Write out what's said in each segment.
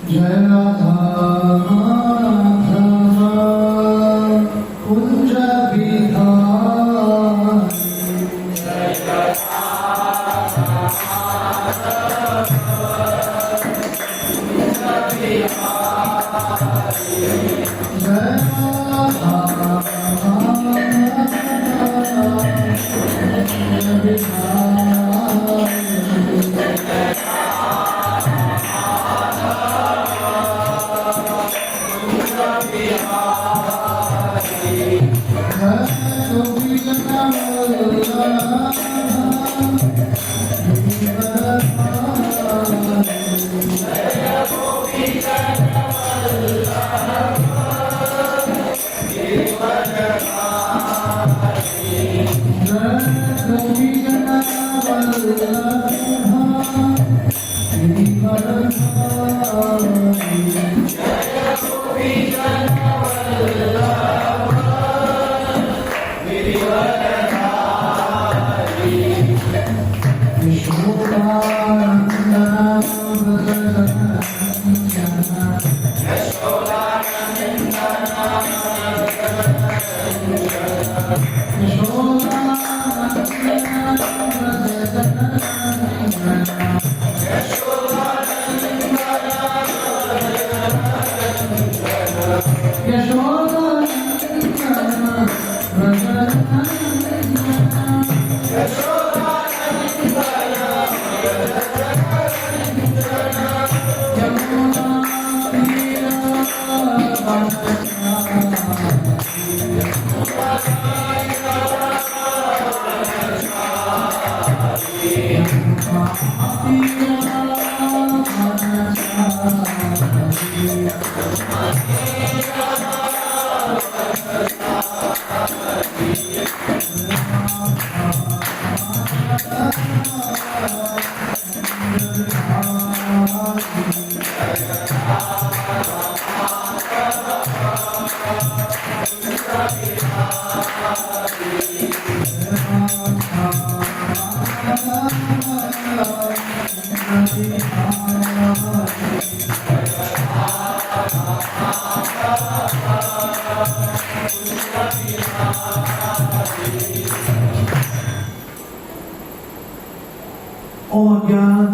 जय राधा माधव कुंज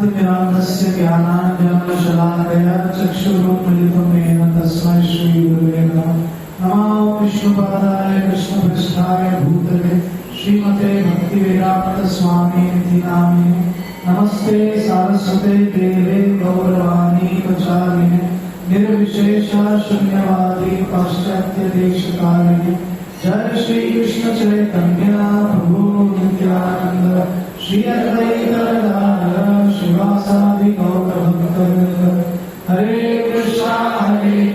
ज्ञानस्य ज्ञानाञ्जनशलाकया चक्षुरुन्मीलितं येन तस्मै श्रीगुरुवे नमः। नमो विष्णुपादाय कृष्णपृष्ठाय भूतले श्रीमते भक्तिवेदान्त स्वामिनिधि नामिने। नमस्ते सारस्वते देवे गौरवाणी प्रचारिणे निर्विशेष शून्यवादी पाश्चात्य देशकारिणे। जय श्री कृष्ण चैतन्य प्रभु नित्यानंद श्री अद्वैत गदाधर शिवासादि गौर भक्तवृंद। हरे कृष्णा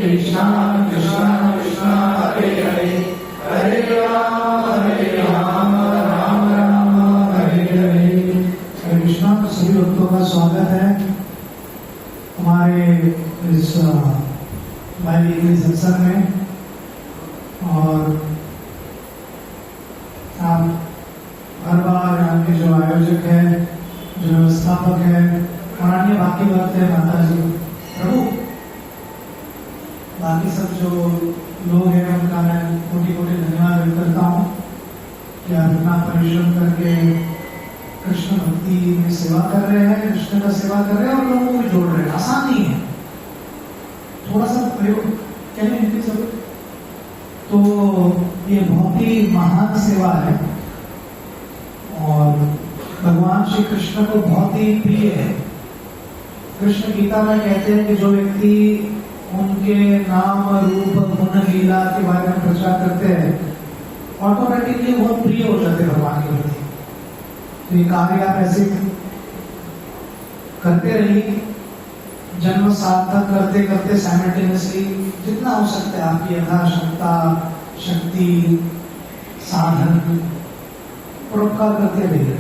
कृष्णा कृष्णा हरे हरे हरे राम राम राम हरे हरे। हरे कृष्णा। सभी भक्तों का स्वागत है हमारे इस भाई सत्संग में। और आप हर बार यहाँ के जो आयोजक है, जो व्यवस्थापक है, माननीय बाकी भक्त है, माता जी, प्रभु, बाकी सब जो लोग हैं उनका मैं कोटि कोटि धन्यवाद व्यक्त करता हूँ कि आप इतना परिश्रम करके कृष्ण भक्ति में सेवा कर रहे हैं, कृष्ण का सेवा कर रहे हैं और लोगों को जोड़ रहे हैं। आसान नहीं है, थोड़ा सा प्रयोग कहने सब। तो ये बहुत ही महान सेवा है और भगवान श्री कृष्ण को बहुत ही प्रिय है। कृष्ण गीता में कहते हैं कि जो व्यक्ति उनके नाम रूप गुण लीला के बारे में प्रचार करते हैं ऑटोमेटिकली बहुत प्रिय हो जाते हैं भगवान के प्रति। तो ये कार्य आप ऐसे करते रहिए, जन्म सार्थक करते करते साइमल्टेनियसली जितना हो सकता है आपकी यथाशक्ता शक्ति साधन परोपकार करते रहिए।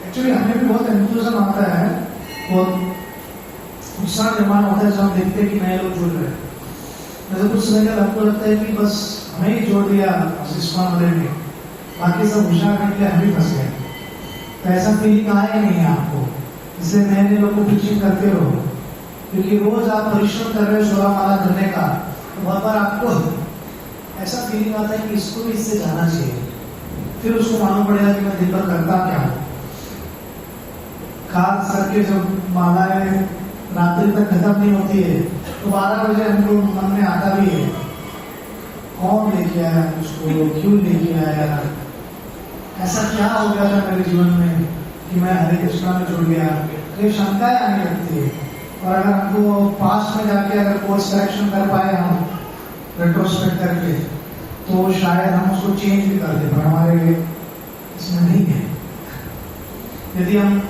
एक्चुअली हमें भी बहुत एंथुसिज्म आता है, बहुत उत्साह निर्माण होता है जब हम देखते हैं कि नए लोग जुड़ रहे हैं। जैसे कुछ समय तक आपको लगता है कि बस हमें ही जोड़ दिया इस्कॉन वाले ने, बाकी सब होशियार करके हम ही फंस गए। तो ऐसा फीलिंग आया नहीं है आपको, इसलिए नए नए लोग को टीचिंग करते रहो। क्योंकि रोज आप परिश्रम कर रहे हो सोलह माला करने का, तो बहुत बार आपको ऐसा फीलिंग आता है कि इसको भी इससे जाना चाहिए। फिर उसको मालूम पड़ेगा कि मैं दिन भर करता क्या हूँ। खास करके जब मालाएं रात्रि तक खत्म नहीं होती है तो 12 बजे हमको मन में आता भी है, कौन लेके आया मुझको, क्यों लेके आया, ऐसा क्या हो गया था मेरे जीवन में कि मैं हरे कृष्णा में जुड़ गया। ये शंकाएं आने लगती है। और अगर हमको पास्ट में जाके अगर कोर्स करेक्शन कर पाए हम रेट्रोस्पेक्ट करके, तो शायद हम उसको चेंज भी कर दें, पर हमारे इसमें नहीं है। यदि हम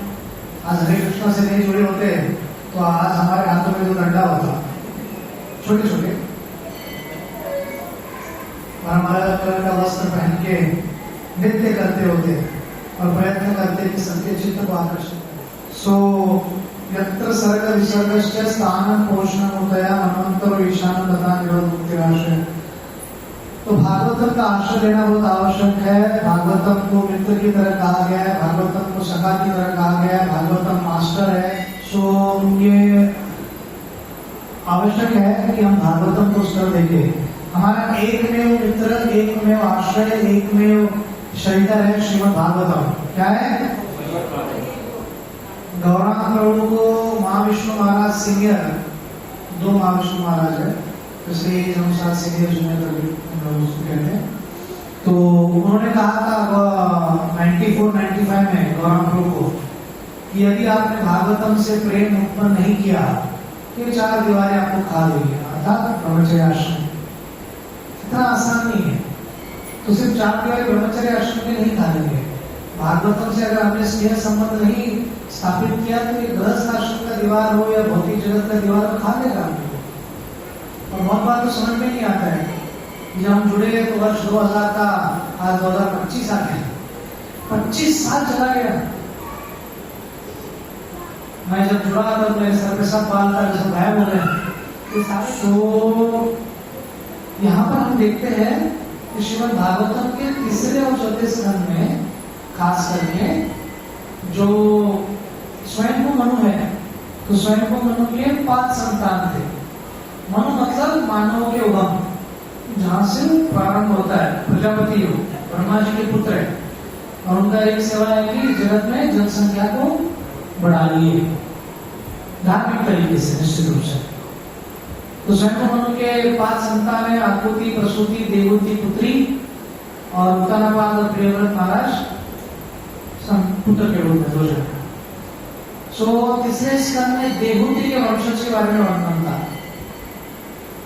आज हरे कृष्णा से नहीं जुड़े होते तो आज हमारे हाथों में जो डंडा होता, छोटे छोटे, और हमारा कलर का वस्त्र पहन के नृत्य करते होते और प्रयत्न करते कि सबके चित्त को आकर्षित करें। सो यत्र सर्ग विसर्गश्च स्थानं पोषणमुदया मनवंतरो ईशानं तथा निरोधमुक्तिराश्रय। तो भागवतम का आश्रय लेना बहुत आवश्यक है। भागवतम को मित्र की तरह कहा गया है, भागवतम को सखा की तरह कहा गया है, भागवतम मास्टर है। सो ये आवश्यक है कि हम भागवतम को स्तर देखें। हमारा एकमेव मित्र, एकमेव आश्रय, एकमेव शेल्टर है श्रीमद् भागवतम। क्या है? गौरांग प्रभु को महाविष्णु महाराज सीनियर, 2 महाविष्णु महाराज है, इसलिए हम साथ सीनियर जूनियर कहते हैं। तो उन्होंने कहा था 94-95 में गौरांग प्रभु को कि यदि आपने भागवतम से प्रेम उत्पन्न नहीं किया तो 4 दीवारें आपको खा लेंगी, अर्थात ब्रह्मचर्य आश्रम। इतना आसान नहीं है। तो सिर्फ 4 दीवारें ब्रह्मचर्य आश्रम के नहीं खा लेंगे। भागवतम से अगर हमने स्नेह संबंध नहीं स्थापित किया तो ये गृहस्थ आश्रम का दीवार हो या भौतिक जगत का दीवार तो खा लेगा हमको। और बहुत बार तो समझ में नहीं आता है। जब हम जुड़े तो वर्ष 2000 का, आज 2025 आ गया, 25 साल चला गया। मैं जब जुड़ा था तो मेरे सर पे सब बाल था, जैसे भाई बोले। तो यहाँ पर हम देखते हैं कि श्रीमद् भागवतम के 3 और 4 स्कंद में खास करके जो स्वयं को मनु है, तो स्वयं को मनु के 5 संतान थे। मनु मतलब मानव के उगम, जहां से प्रारंभ होता है। प्रजापति योग ब्रह्मा जी के पुत्र है और उनका एक सेवा है कि जगत में जनसंख्या को बढ़ा लिए धार्मिक तरीके से, निश्चित रूप से। तो स्वयं मनु के 5 संतान है, आकुति, प्रसूति, देवहूति पुत्री और उत्तानपाद और प्रियव्रत महाराज पुत्र के रूप में 2 जन। सो 3 स्कंद में देवहूति के वंशज के बारे में वर्णन था।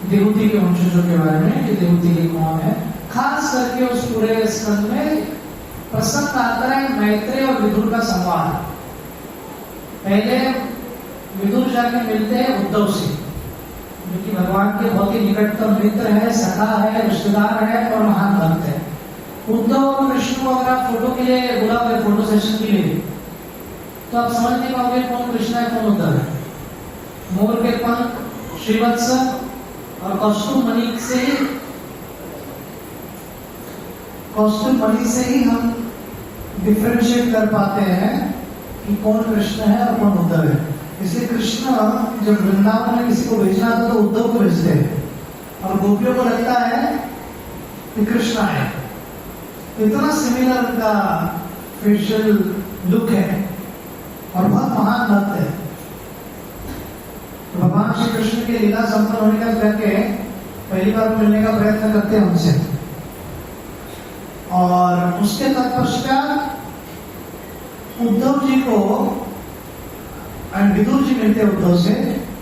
देवहूति के वंशजों के बारे में कि देवहूति के कौन है। खास करके उस पूरे स्कंद में प्रसंग आता है मैत्रेय और विदुर का संवाद। पहले विदुर जाके मिलते हैं उद्धव से, जो कि भगवान के बहुत ही निकटतम मित्र है, सखा है, रिश्तेदार है और महान भक्त है। उद्धव और कृष्ण को अगर आप फोटो के लिए बुलाओगे, फोटो सेशन के लिए, तो आप समझ नहीं पाओगे कौन कृष्ण है कौन उद्धव है। मोर के पंख, श्रीवत्स और कौस्तुभ मणि से ही हम डिफरेंशिएट कर पाते हैं कि कौन कृष्ण है और कौन उद्धव है। इसलिए कृष्ण जब वृंदावन में किसी को भेजना था तो उद्धव को भेजते हैं और गोपियों को लगता है कि कृष्ण है। इतना सिमिलर उनका फेशियल लुक है और बहुत महान भक्त है। तो भगवान श्री कृष्ण की लीला संपन्न होने का करके पहली बार मिलने का प्रयत्न करते हैं उनसे, और उसके तत्पश्चात उद्धव जी को विदुर जी मिलते हैं उद्धव से।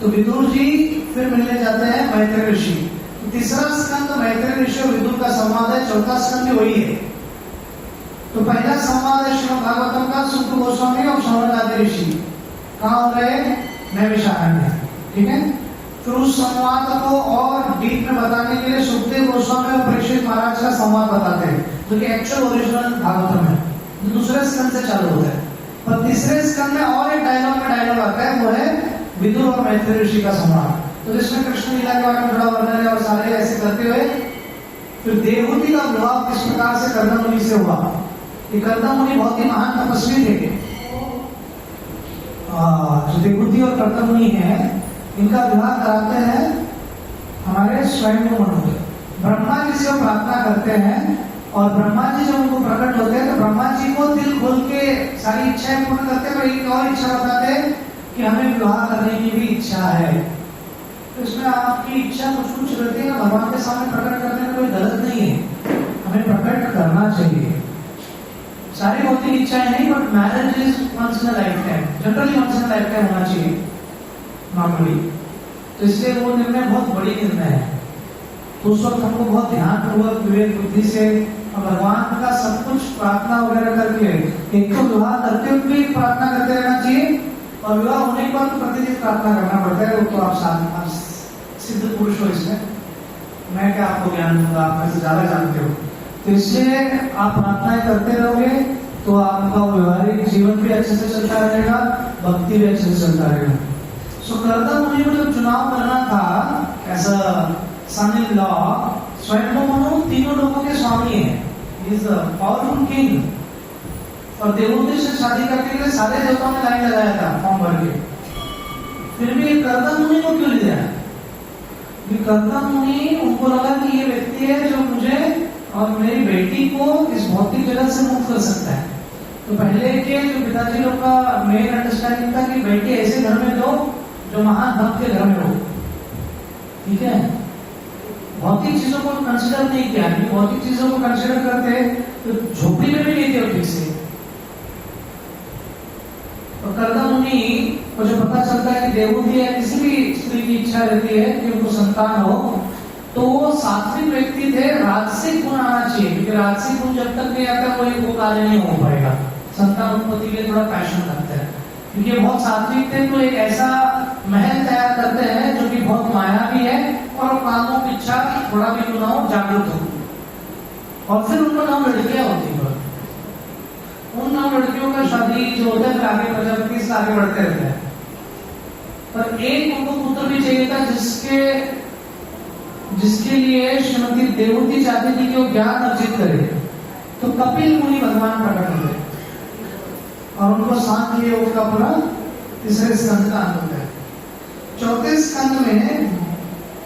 तो विदुर जी फिर मिलने जाते हैं मैत्रेय ऋषि। तो 3रा स्कंद मैत्रेय ऋषि और विदुर का संवाद है, 4था स्कंद भी वही है। तो पहला संवाद है श्रीमद् भागवतम का सुख गोस्वामी और शौनकादि ऋषि कहाँ हो रहे, नैमिषारण्य, ठीक है। फिर उस संवाद को और डीप में बताने के लिए सुखदेव गोस्वामी और परीक्षित महाराज का संवाद बताते हैं, जो कि एक्चुअल ओरिजिनल भागवतम है, जो 2रे स्कंद से चालू होता है। पर 3रे स्कंद में और एक डायलॉग आता है, वो है विदुर और मैत्रेय ऋषि का संवाद। तो जिसमें कृष्ण लीला के बारे में थोड़ा वर्णन है और सारे ऐसे करते हुए फिर देवहूति का विवाह किस प्रकार से कर्दम मुनि से हुआ। ये कर्दम मुनि बहुत ही महान तपस्वी थे। जो देवहूति और कर्दम मुनि है, इनका विवाह कराते हैं हमारे स्वयं मनु। ब्रह्मा जी से वो प्रार्थना करते हैं और ब्रह्मा जी जब उनको प्रकट होते हैं तो ब्रह्मा जी को दिल खोल के सारी इच्छाएं पूर्ण करते हैं, पर एक और इच्छा बताते हैं कि हमें विवाह करने की भी इच्छा है। तो इसमें आपकी इच्छा कुछ रहती है ना, भगवान के सामने प्रकट करने में कोई गलत नहीं है, हमें प्रकट करना चाहिए। सारी भौतिक इच्छाएं नहीं, but marriage is once in a life time, generally once in a life time होना चाहिए नॉर्मली। तो इसलिए वो निर्णय बहुत बड़ी निर्णय है। तो उस वक्त हमको बहुत ध्यानपूर्वक विवेक बुद्धि से और भगवान का सब कुछ प्रार्थना वगैरह करके, एक तो विवाह करते हुए प्रार्थना करते रहना चाहिए और विवाह होने के बाद प्रतिदिन प्रार्थना करना पड़ता है। वो तो आप सिद्ध पुरुष हो, इसमें मैं क्या आपको ज्ञान दूंगा, आप में से ज्यादा जानते हो। तो इसलिए आप प्रार्थनाएं करते रहोगे तो आपका व्यवहारिक जीवन भी अच्छे से चलता रहेगा, भक्ति भी अच्छे से चलता रहेगा। सो कर्दम मुनि को जब चुनाव करना था as a sun in law, स्वयं मनु तीनों लोगों के स्वामी है, इज द पावरफुल किंग। और देवों से शादी करने के लिए सारे देवताओं ने लाइन लगाया था फॉर्म भर के, फिर भी कर्दम मुनि को क्यों लिया? कर्दम मुनि उनको लगा कि ये व्यक्ति है जो मुझे और मेरी बेटी को इस भौतिक जगत से मुक्त कर सकता है। तो पहले के जो पिताजी लोग का मेन अंडरस्टैंडिंग था कि बेटी ऐसे घर में दो जो महान भक्त के घर में हो, ठीक है। भौतिक चीजों को कंसिडर नहीं किया, भौतिक चीजों को कंसिडर करते तो झोपड़ी में भी नहीं थे ठीक से। तो कर्दम मुनि को जो पता चलता है कि देवहूति या किसी भी स्त्री की इच्छा रहती है कि उनको संतान हो, तो वो सात्विक व्यक्ति थे, राजसिक गुण आना चाहिए, क्योंकि राजसिक गुण जब तक नहीं आता कोई वो कार्य नहीं हो पाएगा। संतान उत्पत्ति के लिए थोड़ा पैशन रखते हैं, क्योंकि बहुत सात्विक थे तो एक ऐसा महल तैयार करते हैं जो कि बहुत माया भी है और कामों की इच्छा थोड़ा भी क्यों ना हो जागृत हो। और फिर उनको 9 लड़कियां होती है, उन 9 लड़कियों का शादी जो होता है फिर आगे प्रजापति से आगे बढ़ते रहते हैं। पर एक उनको पुत्र भी चाहिए था जिसके लिए श्रीमती देवहूति चाहती थी कि वो ज्ञान अर्जित करे। तो कपिल मुनि भगवान प्रकट हुए और उनको सांख्य योग का पूरा तीसरे स्कंद का अंत होता है। चौथे स्कंद में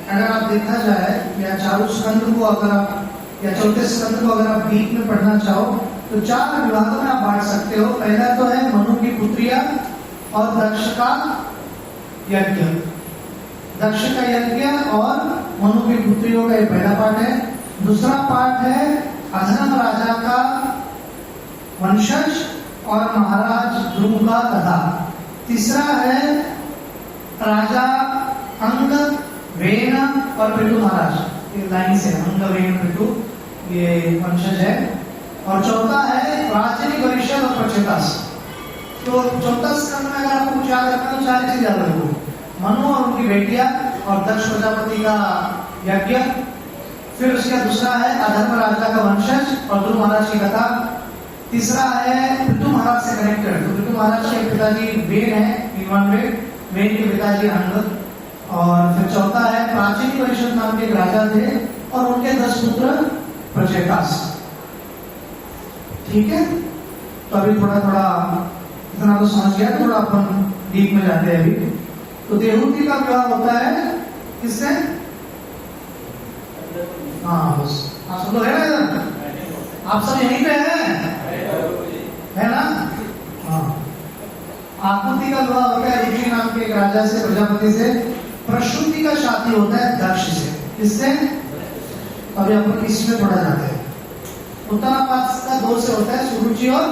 अगर आप देखा जाए या चारों स्कंद को अगर आप या चौथे स्कंद को अगर आप बीच में पढ़ना चाहो तो 4 विभागों में आप बांट सकते हो। पहला तो है मनु की पुत्रियां और दक्ष का यज्ञ, दक्ष का यज्ञ और मनु की पुत्रियों का ये पहला पार्ट है। दूसरा पार्ट है अधर्म राजा का वंशज और महाराज ध्रुव का कथा। तीसरा है राजा अंग, वेन और पृथु महाराज, ये लाइन से अंग, वेन, पृथु ये वंशज है। और चौथा है प्राचीन, परिषद और प्रचेतास। तो चौथा स्कंद में अगर आपको कुछ याद रखना तो 4 चीज याद रखो, मनु और उनकी बेटियां और दक्ष प्रजापति का यज्ञ। फिर उसका दूसरा है अधर्म राजा का वंशज और ध्रुव महाराज की कथा। तीसरा है पृथु महाराज से कनेक्टेड, तो पृथु महाराज के पिताजी वेन है, वेन के पिताजी अंग। और फिर चौथा है प्राचीन परिषद नाम के एक राजा थे और उनके 10 पुत्र प्रचेतास, ठीक है। तो अभी थोड़ा इतना तो समझ गया, थोड़ा अपन डीप में जाते हैं अभी। तो देवहूति का विवाह होता है किससे? हाँ बस आप सब लोग है ना, आप सब यहीं पे है ना? हाँ, आकृति का विवाह होता है ऋषि नाम के एक राजा से, प्रजापति से। प्रसूति का शादी होता है दक्ष से, किससे? अभी अपन इसमें पढ़ा जाता है। उत्तरापाद का 2 से होता है सुरुचि और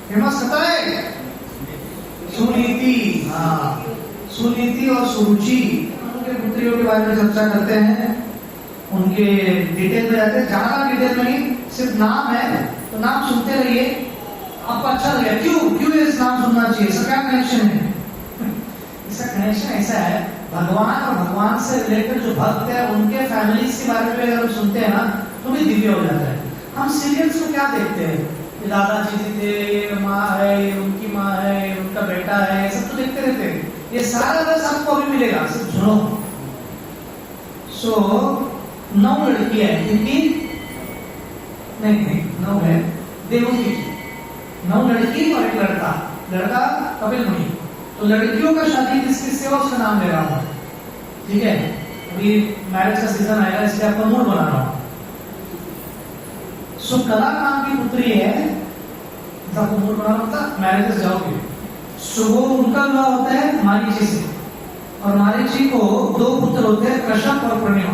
फेमस कथा है सुनीति। हाँ, सुनीति और सुरुचि, उनके पुत्रियों के बारे में चर्चा करते हैं, उनके डिटेल में जाते हैं। ज्यादा डिटेल में नहीं, सिर्फ नाम है तो नाम सुनते रहिए, आपको अच्छा लगेगा। क्यों इस नाम सुनना चाहिए, इसका क्या कनेक्शन है? इसका कनेक्शन ऐसा है, भगवान और भगवान से रिलेटेड जो भक्त है उनके फैमिलीज के बारे में अगर सुनते हैं ना तो भी दिव्य हो जाता है। हम सीरियल्स में क्या देखते हैं, दादाजी जी थे, ये माँ है, ये उनकी माँ है, ये उनका बेटा है, सब तो देखते रहते हैं। ये सारा रस आपको अभी मिलेगा, सिर्फ सुनो। सो 9 लड़कियां हैं, क्योंकि नहीं 9 है देवहूति की, 9 लड़की और एक लड़का कपिल मुनि। तो लड़कियों का शादी किस किस से उसका नाम ले रहा हूं, ठीक है। अभी मैरिज का सीजन आएगा, इसलिए आपका मूड बना रहा हूं। सो कला नाम की पुत्री है, आपको मूड बना रहा था, मैरिज जाओगे। सो वो उनका विवाह होता है मारीची से, और मारीची को 2 पुत्र होते हैं, कश्यप और पूर्णिमा।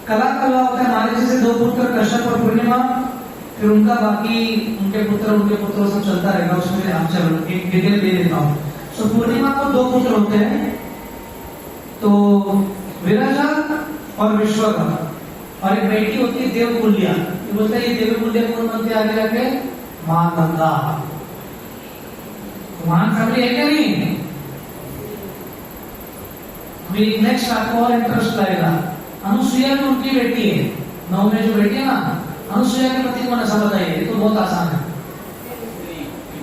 कला का विवाह होता है मारीची से 2 पुत्र, कश्यप और पूर्णिमा। फिर उनका बाकी उनके पुत्रों सब चलता रहेगा, उसमें आप चलो एक डिटेल दे देता हूँ। सो पूर्णिमा को 2 पुत्र होते हैं, तो विरजा और विश्वकर्मा, और एक बेटी होती है देवकुल्या। ये बोलते हैं ये देवकुल्या कौन बनते आगे जाके, मां गंगा। महान फैमिली है क्या नहीं? अभी नेक्स्ट आपको और इंटरेस्ट लगेगा। अनुसुईया तो उनकी बेटी है, 9 में जो बेटी है ना, अनुसुईया के पति कौन ऐसा बताइए, ये तो बहुत आसान है।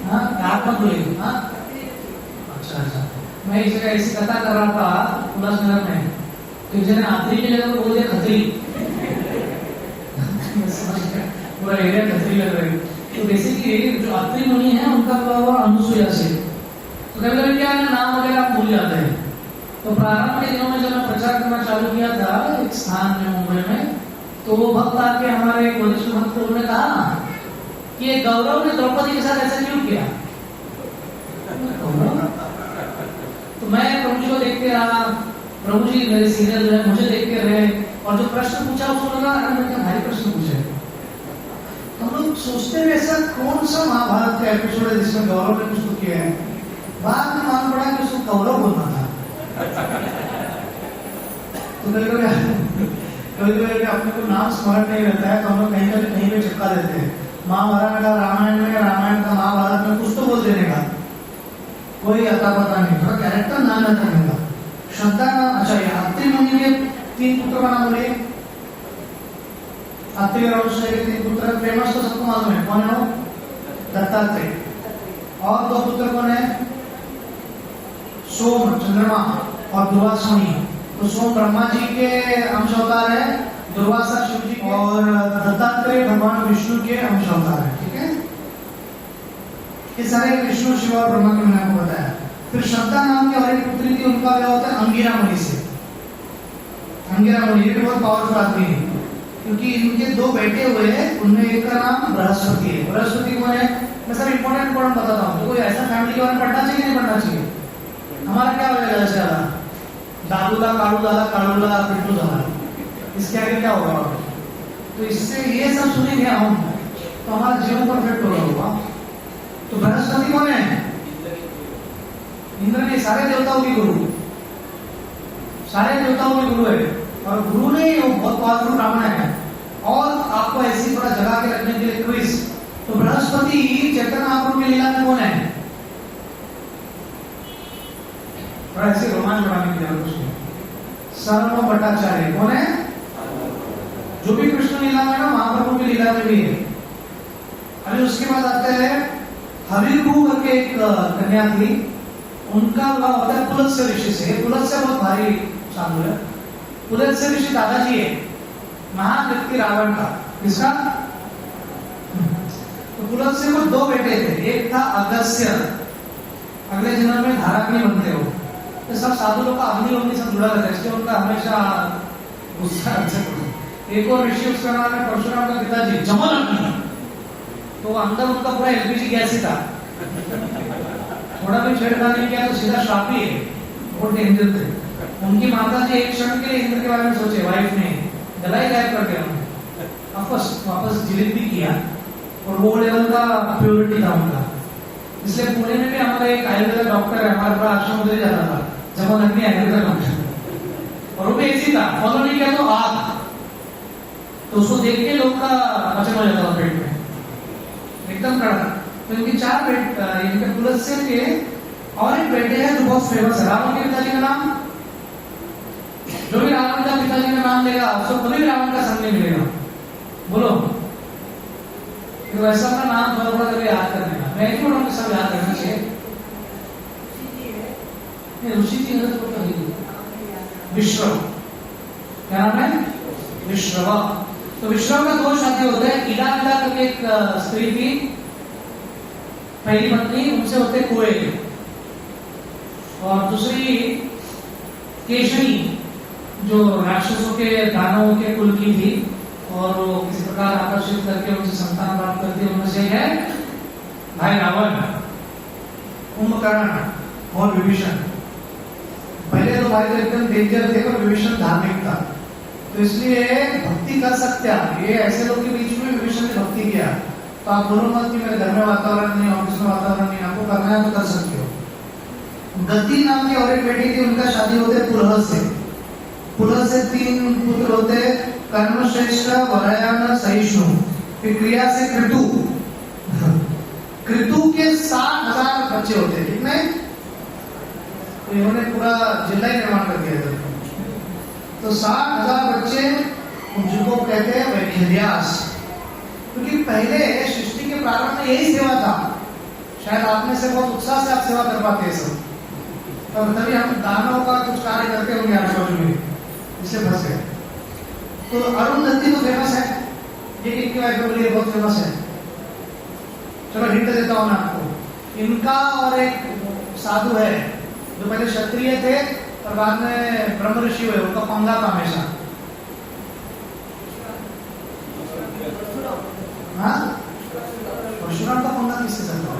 हाँ आप मत बोलिए। हाँ अच्छा, मैं इस जगह ऐसी कथा कर रहा था उल्लासनगर में, तो एक जगह आत्री की जगह बोल दिया खत्री। पूरा एरिया खत्री लग रही। तो बेसिकली जो आत्री मुनि है उनका विवाह अनुसुईया से। तो कभी कभी क्या है, नाम वगैरह आप भूल जाते हैं। तो प्रारंभ के दिनों में जब मैं प्रचार करना चालू किया था एक स्थान में मुंबई में, तो वो भक्त आके हमारे वरिष्ठ भक्त को उन्होंने कहा कि ये गौरव ने द्रौपदी के साथ ऐसा क्यों किया। तो मैं प्रभु जी को देखते रहा, प्रभु जी मेरे सीनियर जो है मुझे देखते रहे, और जो प्रश्न पूछा उसको लगा अरे मैं क्या भारी प्रश्न पूछे। तो हम लोग सोचते हैं ऐसा कौन सा महाभारत का एपिसोड है जिसमें गौरव ने कुछ तो किया है। बाद में मालूम पड़ा कि उसको गौरव बोलना था। तो कभी अपने को नाम स्मरण नहीं रहता है, तो हम लोग कहीं पे चिपका देते हैं। महाभारत का रामायण में, रामायण का महाभारत में कुछ तो बोल देने का, कोई अता पता नहीं, थोड़ा कैरेक्टर नाम है करने का। श्रद्धा का अच्छा, ये अत्रि मुनि के 3 पुत्र का नाम बोलिए। अत्रि और अनुसूया के 3 पुत्र, फेमस तो सबको मालूम है, कौन है वो? दत्तात्रेय। और 2 पुत्र कौन है? सोम चंद्रमा और दुर्वासा मुनि। तो सोम ब्रह्मा जी के अंश अवतार है, दुर्वासा शिव जी, और दत्तात्रेय भगवान विष्णु के अंश अवतार है, ठीक है। ये सारे विष्णु शिव और ब्रह्मा के मैंने आपको बताया। फिर श्रद्धा नाम की और एक पुत्री थी, उनका क्या होता है अंगिरा मुनि से। अंगिरा मुनि ये भी बहुत पावरफुल आदमी है, क्योंकि इनके 2 बेटे हुए हैं, उनमें एक का नाम बृहस्पति है। बृहस्पति कौन है? मैं सर इंपॉर्टेंट बताता हूँ। तो कोई ऐसा फैमिली के बारे में पढ़ना चाहिए नहीं पढ़ना चाहिए? हमारा क्या हो जाएगा ज्यादा, दादूला काड़ूला पिट्टू झाला, इसके आगे क्या होगा? तो इससे ये सब सुनेंगे हम, तो हमारा जीवन परफेक्ट होगा। तो बृहस्पति कौन है? इंद्र ने सारे देवताओं की गुरु, सारे देवताओं के गुरु है, और गुरु ने वो बहुत पावरफुल ब्राह्मण है। और आपको ऐसी थोड़ा जगा के रखने के लिए क्विज, तो बृहस्पति चैतन्य महाप्रभु की लीला में कौन है? और ऐसे रोमांच बढ़ाने के लिए सर्व भट्टाचार्य कौन है? जो भी कृष्ण लीला में ना, महाप्रभु की लीला में भी है। अभी उसके बाद आते हैं हरिभू करके एक कन्या थी, उनका विवाह होता है पुलत्स्य ऋषि से। पुलत्स्य बहुत भारी शामिल है। पुलत्स्य ऋषि दादाजी है, महान व्यक्ति रावण का। किसका? तो पुलत्स्य को 2 बेटे थे, एक था अगस्त्य, अगले जन्म में धाराग्नि बनते हो। तो सब साधु लोग का अग्नि सब जुड़ा रहता है, इसलिए उनका हमेशा गुस्सा अच्छा। एक और ऋषि उसका नाम है परशुराम का पिताजी जमल अग्नि, तो अंदर उनका पूरा एलपीजी गैस ही था। थोड़ा भी छेड़खानी किया तो सीधा श्राप ही है, बहुत डेंजर थे। उनकी माता जी एक क्षण के लिए इंद्र के बारे में सोचे, वाइफ ने गला ही गायब कर दिया, वापस जीवित भी किया, और वो लेवल का प्योरिटी था उनका। इसलिए पुणे में भी हमारा एक आयुर्वेद डॉक्टर है, हमारे पास आश्रम में जाता था, जमल अग्नि आयुर्वेद डॉक्टर, और वो भी ऐसी था, फॉलो नहीं किया तो आग, तो उसको देख के लोग का वचन हो जाता था पेट में एकदम कड़ा। तो इनके 4 बेटे, इनके पुलत्स्य के और एक बेटे हैं जो बहुत फेमस है। रावण के पिताजी का नाम, जो भी रावण का पिताजी का नाम लेगा उसको कभी भी रावण का संग नहीं मिलेगा। बोलो, तो ऐसा का नाम थोड़ा थोड़ा करके याद करने का। मैं नहीं बोलूँगा सब याद करना चाहिए। ऋषि जी है तो विश्व, क्या नाम है? विश्रवा। तो विश्रवा का 2 शादी होते हैं। इला करके एक स्त्री थी, पहली पत्नी, उनसे होते कुएं। और दूसरी केशरी जो राक्षसों के दानवों के कुल की थी और वो किसी प्रकार आकर्षित करके उनसे संतान प्राप्त करती है, उनमें से है भाई रावण, कुंभकर्ण और विभीषण। पहले तो भाई तो एकदम डेंजर थे पर विभीषण धार्मिक था, तो इसलिए भक्ति कर सकते हैं। ये ऐसे लोग के बीच में विभीषण ने भक्ति किया, तो आप बोलो मत कि मेरे घर में वातावरण नहीं, ऑफिस में वातावरण नहीं, आपको करना है तो कर सकते हो। गति नाम की और एक बेटी थी, उनका शादी होते पुलह से। पुलह से 3 पुत्र होते, कर्मश्रेष्ठ, वरायण, सहिष्णु। फिर क्रिया से कृतु। कृतु के 60,000 बच्चे होते, कितने? तो इन्होंने पूरा जिला ही निर्माण कर दिया था। तो 60,000 बच्चे, जिनको कहते हैं वैखर्यास, क्योंकि पहले सृष्टि के प्रारंभ में यही सेवा था। शायद आप में से बहुत उत्साह से आप सेवा कर पाते हैं सब, और तभी हम दानों का कुछ कार्य करते होंगे आजू में, इससे फंस गए। तो अरुंधति तो फेमस है, ये इनकी वाइफ बोलिए बहुत फेमस है। चलो हिंट देता हूं मैं आपको। इनका और एक साधु है जो पहले क्षत्रिय थे और बाद में ब्रह्म ऋषि हुए, उनका पंगा था हमेशा। हाँ, परशुराम का पंगा किसके साथ था?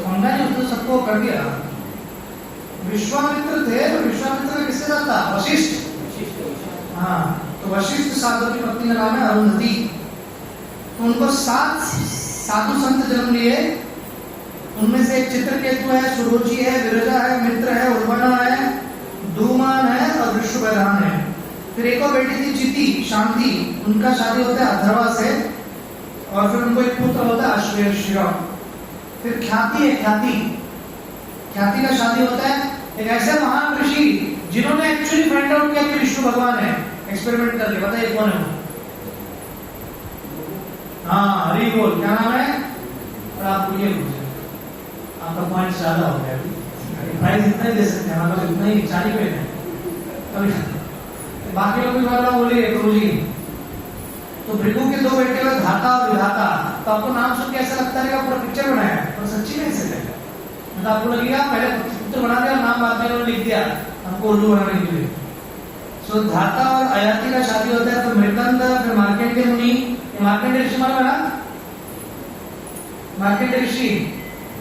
पंगा नहीं, उसने सबको कर दिया। विश्वामित्र थे, तो विश्वामित्र का किसके साथ था? वशिष्ठ। हाँ, तो वशिष्ठ साधु की पत्नी का नाम है अरुंधति। तो उनको 7 साधु संत जन्म लिए। उनमें से एक चित्रकेतु है, सुरुचि है, विरजा है, मित्र है, उर्वणा है, धूमान है और विश्वप्रधान है। फिर एक और बेटी थी चिति, शांति, उनका शादी होता है अथर्वा से, और फिर उनको एक पुत्र होता है अश्वेश्वर। फिर ख्याति है, ख्याति का शादी होता है एक ऐसे महान ऋषि जिन्होंने एक्चुअली फाइंड आउट किया कि विष्णु भगवान है, एक्सपेरिमेंट करके। बताइए कौन है वो? हाँ, हरि बोल। क्या नाम है? और आप बोलिए मुझे, आपका पॉइंट ज्यादा हो गया। प्राइस इतना ही दे सकते हैं, हमारे इतना ही 40 पे है। बाकी लोग भी वाला बोलिए गुरु जी। तो भृगु के 2 बेटे हुए, धाता और विधाता। तो आपको नाम सुन के ऐसा लगता है पूरा पिक्चर बनाया, पर सच्ची में ऐसे है। मतलब आपको लगेगा पहले पुत्र बना दिया, नाम बाद में उन्होंने लिख दिया हमको उल्लू बनाने के लिए। सो धाता और अयाति का शादी होता है, फिर मृदंग, फिर मार्कंडेय मुनि। मार्कंडेय ऋषि मालूम है ना? मार्कंडेय ऋषि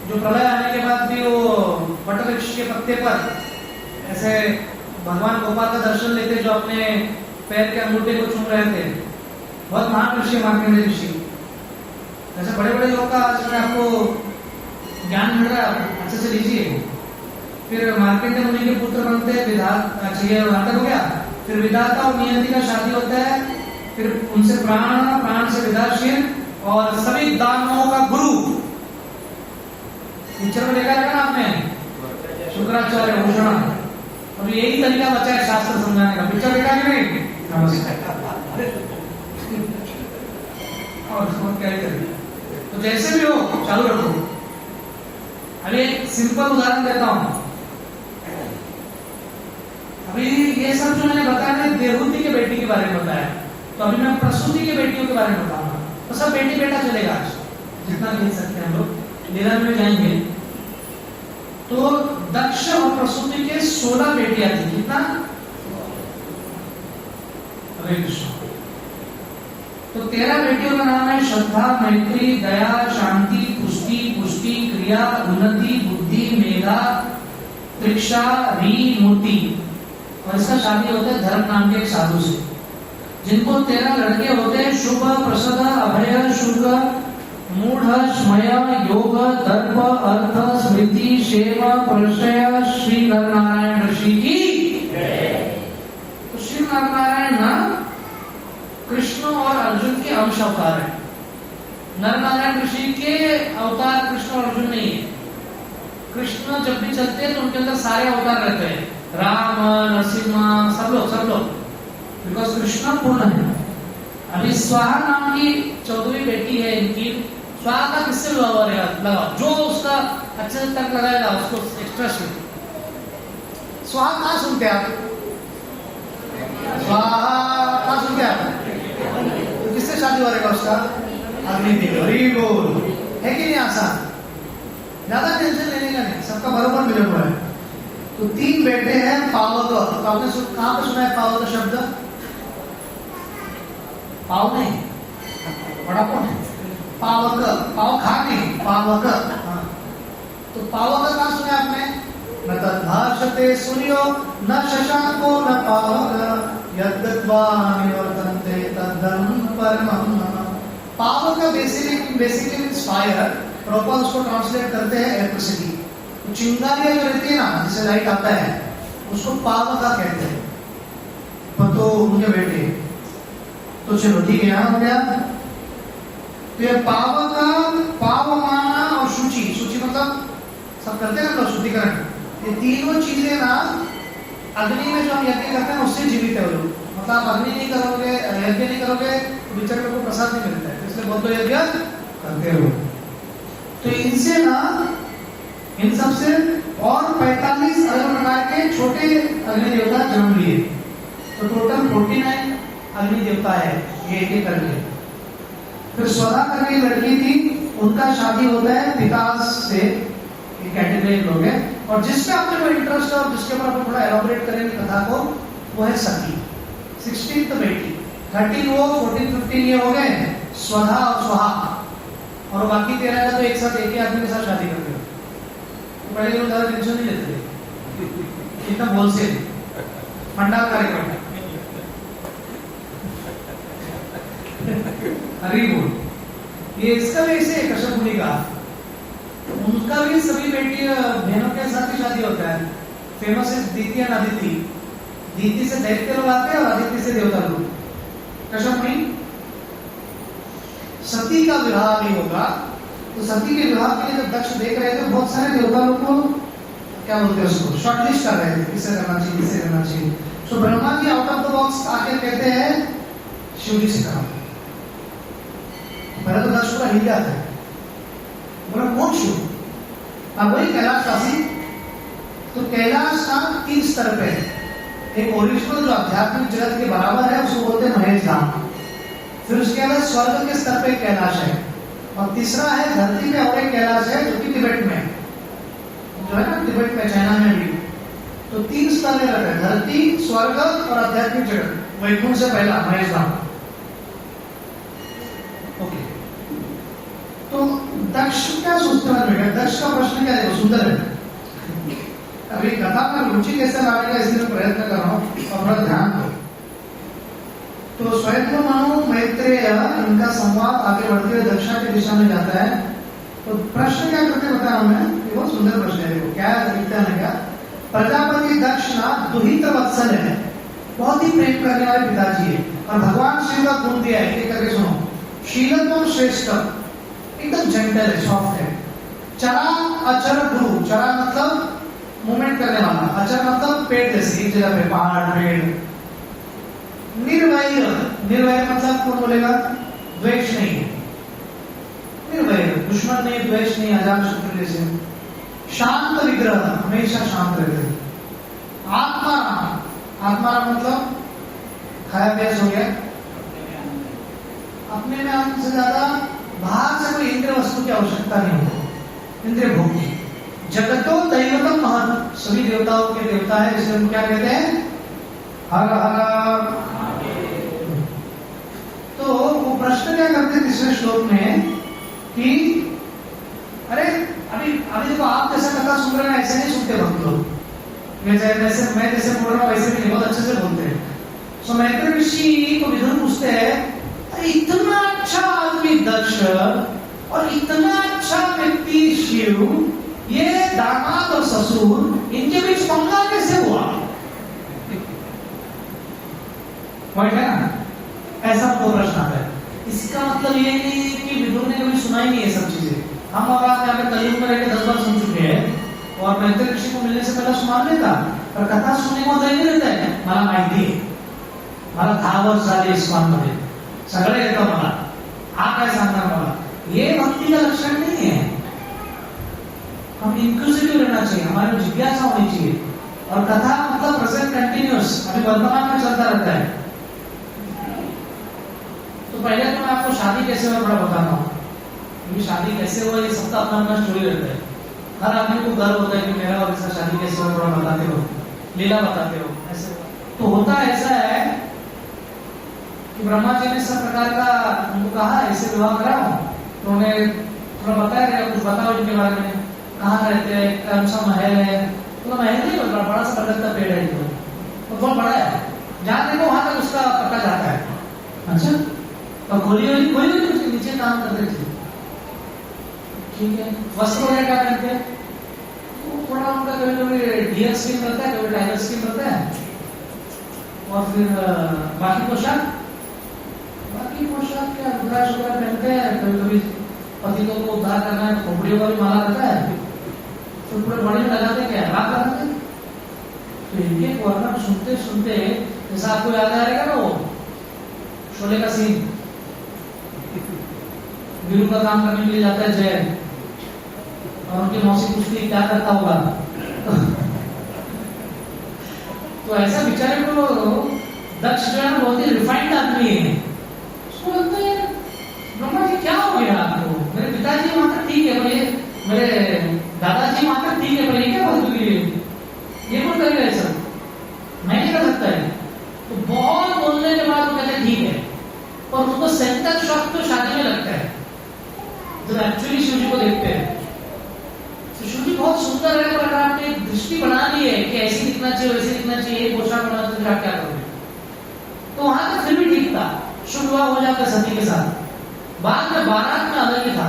जो प्रलय आने के बाद भी वो वटवृक्ष के पत्ते पर ऐसे भगवान गोपाल का दर्शन लेते, जो अपने पैर के अंगूठे को चूम रहे थे। बहुत महान ऋषि मार्कंडेय ऋषि। ऐसे बड़े बड़े लोग का आज मैं आपको ज्ञान मिल रहा है, अच्छे से लीजिए। फिर मार्कंडेय मुनि के पुत्र बनते हैं विधाता। अच्छा, ये नाटक हो गया। फिर विधाता और नियति का शादी होता है, फिर उनसे प्राण से विदाशील और सभी दानवों का गुरु। पिक्चर में देखा है ना आपने, शुक्राचार्य, भूषण। और यही तरीका बचा है शास्त्र समझाने का। पिक्चर देखा कि नहीं? और क्या करें, तो जैसे भी हो चालू रखो। अभी एक सिंपल उदाहरण देता हूं। अभी ये सब जो मैंने बताया, देवहूति के बेटी के बारे में बताया, तो अभी मैं प्रसूति के बेटियों के बारे में बताऊंगा। तो सब बेटी बेटा चलेगा आज, जितना खेल सकते हैं हम लोग। लीला में जाएंगे तो दक्ष और प्रसूति के 16 बेटियां थी। कितना? हरे कृष्ण। तो 13 बेटियों का नाम है श्रद्धा, मैत्री, दया, शांति, पुष्टि, पुष्टि, क्रिया, उन्नति, बुद्धि, मेधा, त्रिक्षा, री, मूर्ति। और इसका शादी होता है धर्म नाम के एक साधु से, जिनको 13 लड़के होते हैं। शुभ, प्रसद, अभय, शुभ, मूढ़, स्मय, योग, दर्प, अर्थ, स्मृति, क्षेम, प्रशय, श्री नरनारायण ऋषि की। तो श्री नरनारायण ना कृष्ण और अर्जुन के अंश अवतार है। नरनारायण ऋषि के अवतार कृष्ण और अर्जुन नहीं है। कृष्ण जब भी चलते हैं तो उनके अंदर सारे अवतार रहते हैं, राम, नरसिम्हा, सब लोग, बिकॉज कृष्ण पूर्ण है। अभी स्वाहा नाम की 14वीं बेटी है इनकी। स्वाहा का किससे लगाओ, जो उसका अच्छे से तक लगाएगा उसको एक्स्ट्रा स्वीट। स्वाहा कहाँ सुनते आप? स्वाहा कहाँ सुनते आप? तो किससे शादी हो रहेगा उसका? अग्निदेव। हरि बोल। है कि नहीं आसान? ज्यादा टेंशन लेने का नहीं, सब सबका बराबर मिला हुआ है। तो 3 बेटे हैं पावक। तो आपने कहां पे सुना है पावक शब्द? पाव नहीं, बड़ा कौन है? पावक, पाव खा नहीं, पावक। हाँ। तो पावक कहां सुना है आपने? न तद्भाषते सूर्यो न शशांको न पावक यद्गत्वा निवर्तन्ते तद्धं परमं मम। पावक बेसिकली मींस फायर। प्रॉपर उसको ट्रांसलेट करते हैं इलेक्ट्रिसिटी। चिंगारियां जो रहती है ना, जिससे लाइट आता है, उसको पावक कहते हैं। तो उनके बेटे, तो चलो ठीक है, यहां हो गया। तो ये पावक, पावमाना और शुचि। शुचि मतलब सब करते हैं ना शुद्धिकरण। ये तीनों चीजें ना अग्नि में जो हम यज्ञ करते हैं उससे जीवित है वो लोग। मतलब आप अग्नि नहीं करोगे, यज्ञ नहीं करोगे तो बेचारे को प्रसाद नहीं मिलता है, इसलिए बहुत यज्ञ करते हो। तो इनसे ना, इन सबसे और 45 अलग प्रकार के छोटे अग्नि देवता जन्म लिए। तो टोटल 49 अग्नि देवता है ये एक करके। फिर स्वधा करके लड़की थी, उनका शादी होता है पितास से। ये कैटेगरी लोग हैं। और जिसमें आपने कोई इंटरेस्ट है और जिसके ऊपर आप थोड़ा एलॉबरेट करेंगे कथा को, वो है सती। 16th बेटी, 13 वो, 14, 15 ये हो गए स्वधा और स्वाहा। और बाकी 13 का तो एक साथ एक ही आदमी के साथ शादी करते हो। तो पहले लोग ज्यादा टेंशन नहीं लेते थे, इतना बोल से मंडा कार्यक्रम। हरी बोल। ये इसका भी ऐसे कश्यप मुनि का, उनका भी सभी बेटी बहनों के साथ ही शादी होता है। फेमस है दीति और आदिति। दीति से दैत्य लोग आते हैं और आदित्य से देवता लोग। कश्यप मुनि। सती का विवाह भी होगा। तो सती के विवाह के लिए जब दक्ष देख रहे थे, बहुत सारे देवता लोग को क्या बोलते हैं उसको शॉर्टलिस्ट कर रहे थे, किसे करना चाहिए, किसे करना चाहिए। तो Brahma ji out of the box आके कहते हैं शिव जी से कहा। पहले तो दक्ष पूरा हिल जाता है, बोला कौन शिव? अब वही कैलाशवासी। तो कैलाश का 3 स्तर पे है। एक ओरिजिनल जो आध्यात्मिक जगत के बराबर है उसको बोलते हैं महेश धाम। फिर उसके बाद स्वर्ग के स्तर पे कैलाश है, और तीसरा है धरती पे और एक कैलाश है जो कि तिब्बत में, जो है ना तिब्बत में, चाइना में भी। तो 3 स्तर में रहते हैं, धरती, स्वर्ग और आध्यात्मिक जगत। वैकुंठ से पहला महेश धाम। ओके। तो दक्ष क्या सोचते हैं? दक्ष का प्रश्न क्या है? सुंदर है। अभी कथा में रुचि कैसे लाने का इसलिए प्रयत्न कर रहा हूँ, और ध्यान दो। तो स्वयं मानो मैत्रेय, इनका संवाद आगे बढ़ते हुए दक्षिणा की दिशा में जाता है। तो प्रश्न क्या करते बताया हमें, ये बहुत सुंदर प्रश्न है। देखो क्या लिखता है क्या, प्रजापति दक्ष ना दुहित वत्सल है, बहुत ही प्रेम करने वाले पिताजी है। और भगवान शिव का गुण दिया है, करके सुनो। शीलत्वम श्रेष्ठ, एकदम जेंटल है, सॉफ्ट है। चरा अचर गुरु, चरा मतलब मूवमेंट करने वाला, अचर मतलब पेड़ जैसे एक जगह पे, पहाड़ पेड़। निर्वैर, निर्वैर मतलब कौन बोलेगा? द्वेष नहीं, निर्वैर, दुश्मन नहीं, द्वेष नहीं, अजात शत्रु जैसे। शांत विग्रह, हमेशा शांत रहते। आत्माराम, आत्माराम मतलब खाया अभ्यास हो गया, अपने में हमसे ज्यादा बाहर से कोई इंद्रिय वस्तु की आवश्यकता नहीं होती, इंद्रिय भोगी। जगतो दैवतम महत्, सभी देवताओं के देवता है, इसलिए हम क्या कहते हैं? हर हर। तो वो प्रश्न क्या करते हैं 3रे श्लोक में कि अरे अभी देखो, आप जैसा कथा सुन रहे हैं ऐसे नहीं सुनते भक्त लोग। मैं जैसे बोल रहा हूँ वैसे भी नहीं, बहुत अच्छे से बोलते हैं। सो मैत्रेय ऋषि को विदुर पूछते हैं, अरे इतना अच्छा आदमी दक्ष और इतना अच्छा व्यक्ति शिव, ये दामाद और ससुर, इनके बीच पंगा कैसे हुआ? है ना, ऐसा तो प्रश्न आता है। इसका मतलब ये नहीं कि विदुर ने कभी सुना ही नहीं ये सब चीजें। हम और आप यहाँ पे कलयुग में रहकर 10 बार सुन चुके हैं, और मैत्रेय ऋषि को मिलने से पहले सुना लेता, पर कथा सुनने को नहीं रहता है। मला माहिती आहे, मला 10 वर्ष झाले इस्कॉन मध्ये, सगळे येतं मला, हा काय सांगणार मला? ये भक्ति का लक्षण नहीं है। हम इंक्लूसिव रहना चाहिए, हमारे में जिज्ञासा होनी चाहिए। और कथा मतलब प्रेजेंट कंटिन्यूअस, अभी वर्तमान में चलता रहता है। तो पहले तो मैं आपको शादी कैसे हुआ बड़ा बताता हूँ, क्योंकि शादी कैसे हुआ ये सबका अपना अपना स्टोरी रहता है। हर आदमी को गर्व होता है कि मेरा और इसका शादी कैसे हो, थोड़ा बताते हो, लीला बताते हो ऐसे। तो होता ऐसा है कि ब्रह्मा जी ने सब प्रकार का उनको कहा ऐसे विवाह कराओ, तो उन्हें थोड़ा बताया गया, कुछ बताओ इनके बारे में, कहाँ रहते हैं, कौन सा महल है। तो महल नहीं होता, बड़ा सा बरगद का पेड़ है, तो बहुत बड़ा है, जहाँ देखो वहां तक उसका पता जाता है। अच्छा, और खोली हुई उसके नीचे काम करते थे, ठीक है। वस्त्र वगैरह क्या पहनते हैं, तो थोड़ा उनका कभी कभी डियर स्किन रहता है, कभी टाइगर स्किन रहता है। और फिर बाकी पोशाक क्या रुद्राक्ष वगैरह पहनते हैं, कभी कभी पतियों को उद्धार करना है, खोपड़ियों का भी माला रहता है, तो पूरे बॉडी में लगाते क्या रात लगाते। तो इनके वर्णन सुनते सुनते जैसा आपको याद आएगा ना वो शोले का सीन, वीरू का काम करने के लिए जाता है जय, और उनकी मौसी पूछती क्या करता होगा। तो ऐसा बेचारे को दक्ष जो है बहुत ही रिफाइंड आदमी है, उसको लगता है ब्रह्मा जी क्या हो गया आपको, मेरे पिताजी वहां तक ठीक है, मेरे दादाजी वहां तक ठीक है, पर ये क्या बात हुई, ये कौन करेगा ऐसा, मैं नहीं कर सकता है। तो बहुत बोलने के बाद वो कहते ठीक है, और उनको सेंटर शॉक तो शादी में लगता है जब एक्चुअली शिव जी को देखते हैं। तो शिव जी बहुत सुंदर है, पर अगर आपने एक दृष्टि बना ली है कि ऐसे दिखना चाहिए वैसे दिखना चाहिए, एक पोशाक बना तो आप क्या करोगे, तो वहां तक फिर भी ठीक था, शुभ विवाह हो जाता सती के साथ। बाद में बारात में अलग ही था,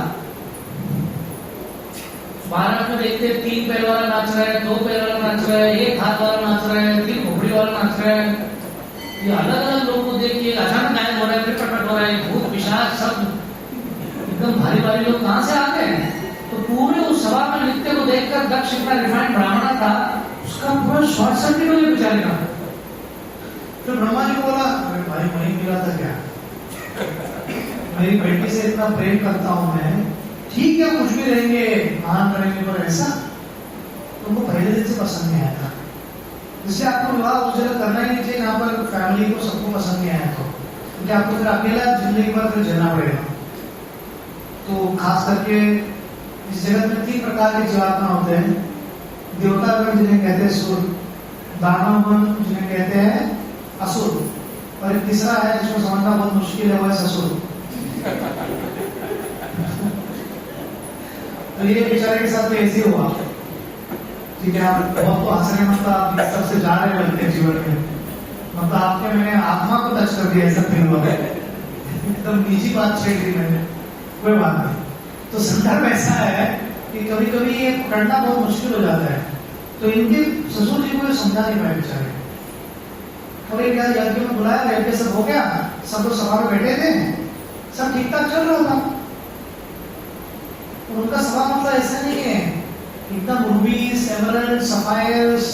बारात में देखते 3 पैर वाला नाच रहा है, 2 पैर वाला नाच रहा है, 1 हाथ वाला नाच रहा है, 3 खोपड़ी वाला नाच रहा है, ये अलग अलग लोगों को देखिए अचानक गायब हो रहा है, फिर प्रकट हो रहा है, भूत पिशाच सब एकदम भारी भारी लोग कहां से आते हैं। तो पूरे उस सभा में नृत्य को देखकर दक्ष इतना रिफाइंड ब्राह्मण था, उसका पूरा शॉर्ट सर्किट हो गया बेचारे का। फिर ब्रह्मा जी को बोला अरे भाई वही मिला था क्या, मेरी बेटी से इतना प्रेम करता हूं मैं, ठीक है कुछ भी रहेंगे महान करेंगे, पर ऐसा तुमको पहले दिन से पसंद नहीं आया था, इसलिए आपको विवाह उस जगह करना ही नहीं चाहिए जहां पर फैमिली को सबको पसंद नहीं आया, तो क्योंकि आपको फिर अकेला जिंदगी भर फिर जीना पड़ेगा। तो खास करके इस जगत में 3 प्रकार के जीवात्मा होते हैं, देवतागण जिन्हें कहते हैं सुर, दानवगण जिन्हें कहते हैं असुर, और एक तीसरा है जिसको समझना बहुत मुश्किल है, वो है ससुर। तो ये बेचारे के साथ तो ऐसे हुआ, ठीक है। आप बहुत तो हंस रहे, मतलब आप सबसे जा रहे लगते हैं जीवन में, मतलब आपके मैंने आत्मा को टच कर दिया, ऐसा फील हुआ है, एकदम निजी बात छेड़ दी मैंने, कोई बात नहीं। तो संदर्भ ऐसा है कि कभी कभी ये पकड़ना बहुत मुश्किल हो जाता है। तो इनके ससुर जी को समझा नहीं पाए बेचारे, कभी क्या यज्ञ में बुलाया, यज्ञ सब हो गया, सब लोग सभा में बैठे थे, सब ठीक ठाक चल रहा था, उनका सभा मतलब ऐसा नहीं है एकदम रूबीज, एमरल्ड, सफायर्स,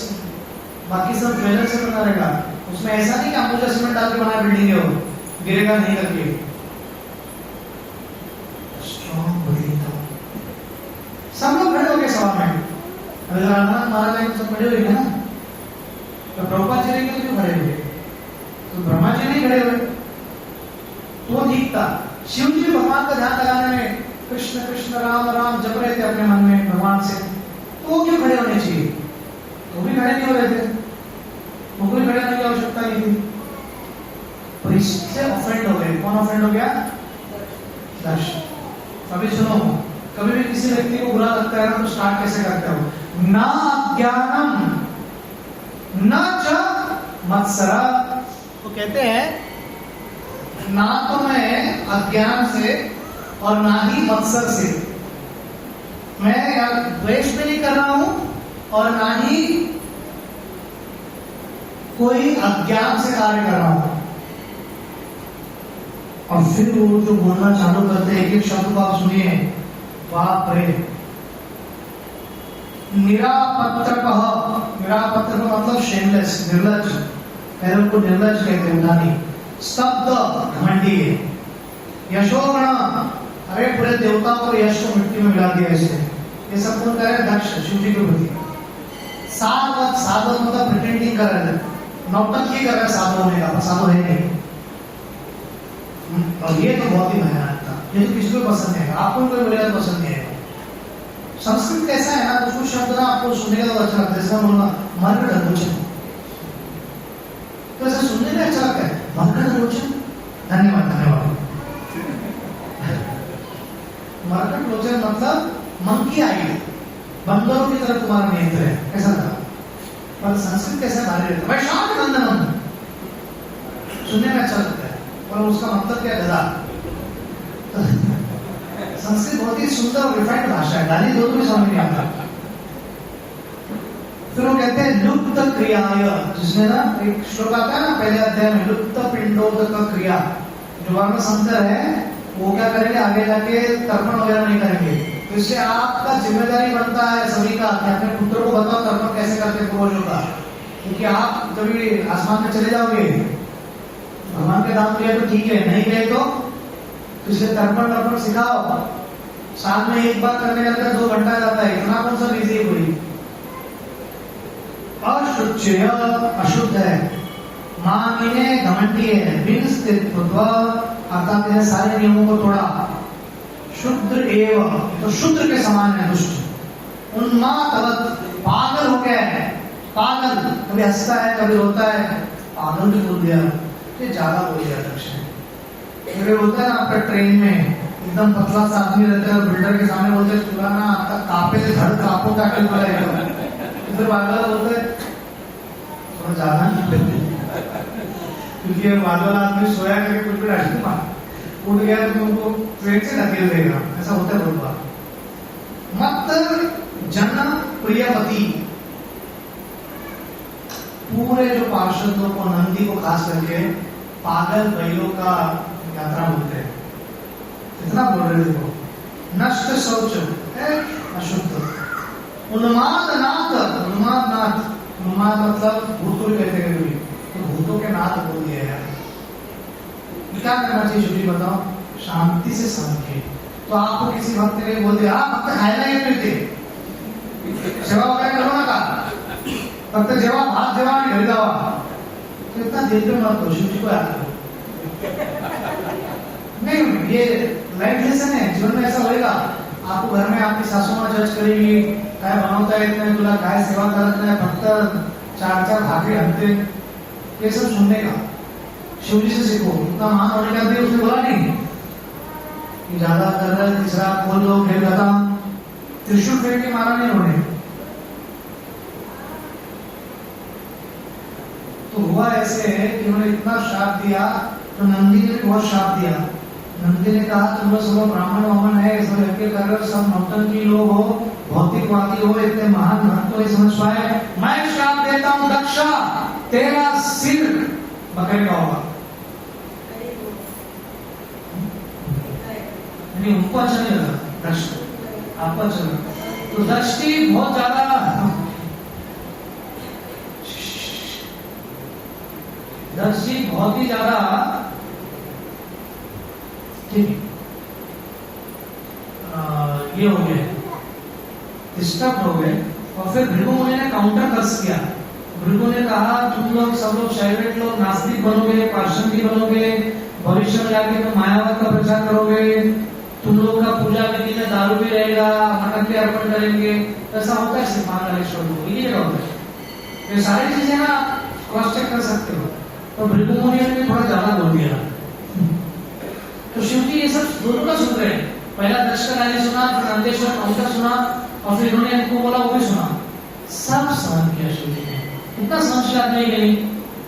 बाकी सब ज्वेलर से बना रहेगा, उसमें ऐसा नहीं कि अंबुजा सीमेंट डाल के बनाया बिल्डिंग है, वो गिरेगा नहीं करके, स्ट्रॉन्ग बिल्डिंग था। सब लोग खड़े हो गए सभा में, रामनाथ महाराज सब खड़े हुए ना, तो प्रभुपाद जी ने क्यों खड़े हुए, तो ब्रह्मा जी नहीं खड़े हुए, तो ठीक था। शिव जी भगवान का ध्यान लगाने में कृष्ण कृष्ण राम राम जप रहे थे अपने मन में भगवान से, तो वो क्यों खड़े होने चाहिए, वो भी खड़े नहीं हो रहे थे, उनको भी खड़े होने की आवश्यकता नहीं थी, पर इससे ऑफेंड हो गए। कौन ऑफेंड हो गया, दक्ष। अभी सुनो, कभी भी किसी व्यक्ति को बुरा लगता है ना, तो स्टार्ट कैसे करते हो, ना ज्ञानम न च मत्सरा, तो कहते हैं ना तो मैं अज्ञान से और ना ही मत्सर से, मैं द्वेष भी नहीं कर रहा हूं और ना ही कोई अज्ञान से कार्य कर रहा हूं। और फिर वो जो बोलना चालू करते हैं, एक एक शब्द को आप सुनिए, बाप रे। निरापत्र निरापत्र का मतलब शेमलेस, निर्लज, पहले उनको निर्लज कहते हैं, उदानी। स्तब्ध घमंडी है। यशोगण, अरे पूरे देवताओं को यश को मिट्टी में मिला दिया इसने, ये सब कौन कर रहे हैं, दक्ष, शिव जी के प्रति। साधु मतलब प्रिटेंडिंग कर रहे थे, नौटंकी कर रहे साधु होने का, साधु है नहीं। और ये तो बहुत ही भयानक था, ये तो किसी को पसंद नहीं है, आपको कोई बोलेगा पसंद नहीं है। संस्कृत कैसा है ना, कुछ शब्द ना आपको सुनने का तो अच्छा लगता है, जैसा बोलना मरकट रोचन, तो ऐसा सुनने में अच्छा लगता है, मरकट रोचन। धन्यवाद धन्यवाद। मरकट रोचन मतलब मंकी आई, बंदरों की तरफ तुम्हारा नेत्र है, ऐसा था। पर संस्कृत कैसा भारी रहता है, शांत नंदन, सुनने में अच्छा लगता है, और उसका मतलब क्या, गधा। संस्कृत बहुत ही सुंदर और रिफाइंड भाषा है, गाली दो तो भी समझ नहीं आता। फिर वो कहते हैं लुप्त क्रियाय, जिसमें ना एक श्लोक आता है ना पहले अध्याय में, लुप्त पिंडोदक क्रिया, जो वर्ण संकर है वो क्या करेंगे, आगे जाके तर्पण वगैरह नहीं करेंगे। तो इससे आपका जिम्मेदारी बनता है सभी का कि अपने पुत्रों को बताओ तर्पण कैसे करते पूर्वजों का, क्योंकि आप जब भी आसमान में चले जाओगे, भगवान के धाम गए तो ठीक है, नहीं गए तो इसलिए तर्पण सिखाओ। साल में एक बार करने लगता है, 2 घंटा जाता है, इतना कौन सा बिजी है कोई। अशुच्य अशुद्ध है, मानिने घमंडी है, बिन स्थित्व अर्थात यह सारे नियमों को तोड़ा। शुद्ध एव तो शुद्र के समान है दुष्ट। उन्माद पागल हो गया है, पागल, कभी हंसता है कभी रोता है, पागल भी बोल दिया, ये ज्यादा बोल दिया दक्ष ने। ये होता है ना आपका ट्रेन में एकदम पतला सा आदमी रहता है, बिल्डर के सामने बोलते हैं पुराना आपका कापे से धड़ कापो का कल बोला एकदम, फिर बादल बोलते हैं थोड़ा ज्यादा नहीं, क्योंकि ये बादल आदमी सोया करके कुछ भी डाल मार उठ गया तो उनको ट्रेन से धकेल देगा, ऐसा होता है बहुत बार। मत जन प्रियपति, पूरे जो पार्षदों को, नंदी को खास करके पागल बैलों का यात्रा बोलते हैं, इतना बोल रहे देखो। नष्ट शौच अशुद्ध, उन्माद नाथ, उन्माद नाथ, उन्माद मतलब भूत को भी कहते हैं, तो भूतों के नाथ बोल दिया यार। क्या करना चाहिए शुद्धि बताओ, शांति से समझिए। तो आपको किसी भक्त ने बोल दिया भक्त खाएगा या पीते, सेवा वगैरह करो ना का, फक्त जेवा भात जेवा आणि घरी जावा, तो इतना दिल पे मत दो, शिव जी को याद करो। नहीं, ये लाइफ लेसन है, जीवन में ऐसा होएगा। आपको घर में आपकी सासू माँ जज करेगी, काय बनवता है इतने तुला, काय सेवा करत नाही, फक्त 4 भाकरी हंते, ये सब सुनने का। शिवजी से सीखो, इतना महान होने का भी उसने बोला नहीं कि ज्यादा कर रहा है, तीसरा खोल दो, फिर खत्म, त्रिशूल फेंक के मारा नहीं उन्होंने। तो हुआ ऐसे कि उन्होंने इतना श्राप दिया, तो नंदी ने भी बहुत श्राप दिया। नंदी ने कहा तुम लोग सब ब्राह्मण वामन है, इसमें लड़के कर रहे हो, सब नौटंकी लोग हो, भौतिकवादी हो, इतने महान भक्त हो, समझ पाए, मैं श्राप देता हूं दक्षा, तेरा सिर बकरे का होगा। उनको अच्छा नहीं लगा, दक्ष आपको अच्छा लगा। तो दक्ष की बहुत ज्यादा दक्ष जी बहुत ही ज्यादा ये हो गए, डिस्टर्ब हो गए। और फिर भृगु मुनि ने काउंटर कर्स किया। भृगु ने कहा तुम लोग सब लोग शैविक लोग नास्तिक बनोगे, पार्षदी बनोगे, भविष्य में जाके तुम मायावाद का प्रचार करोगे, तुम लोग का पूजा विधि में दारू भी रहेगा, मटन भी अर्पण करेंगे, ऐसा होता है सिर्फ महाकालेश्वर को, ये जगह होता है। ये सारी चीजें ना क्रॉस चेक कर सकते हो। तो भृगु मुनि ने थोड़ा ज्यादा बोल दिया। तो शिव जी ये सब दोनों का सुन रहे हैं, पहला दक्ष का गाली सुना, फिर नंदेश्वर काउंटर सुना, और फिर इन्होंने इनको बोला वो भी सुना, सब सहन किया शिव जी ने। इतना सहनशील नहीं,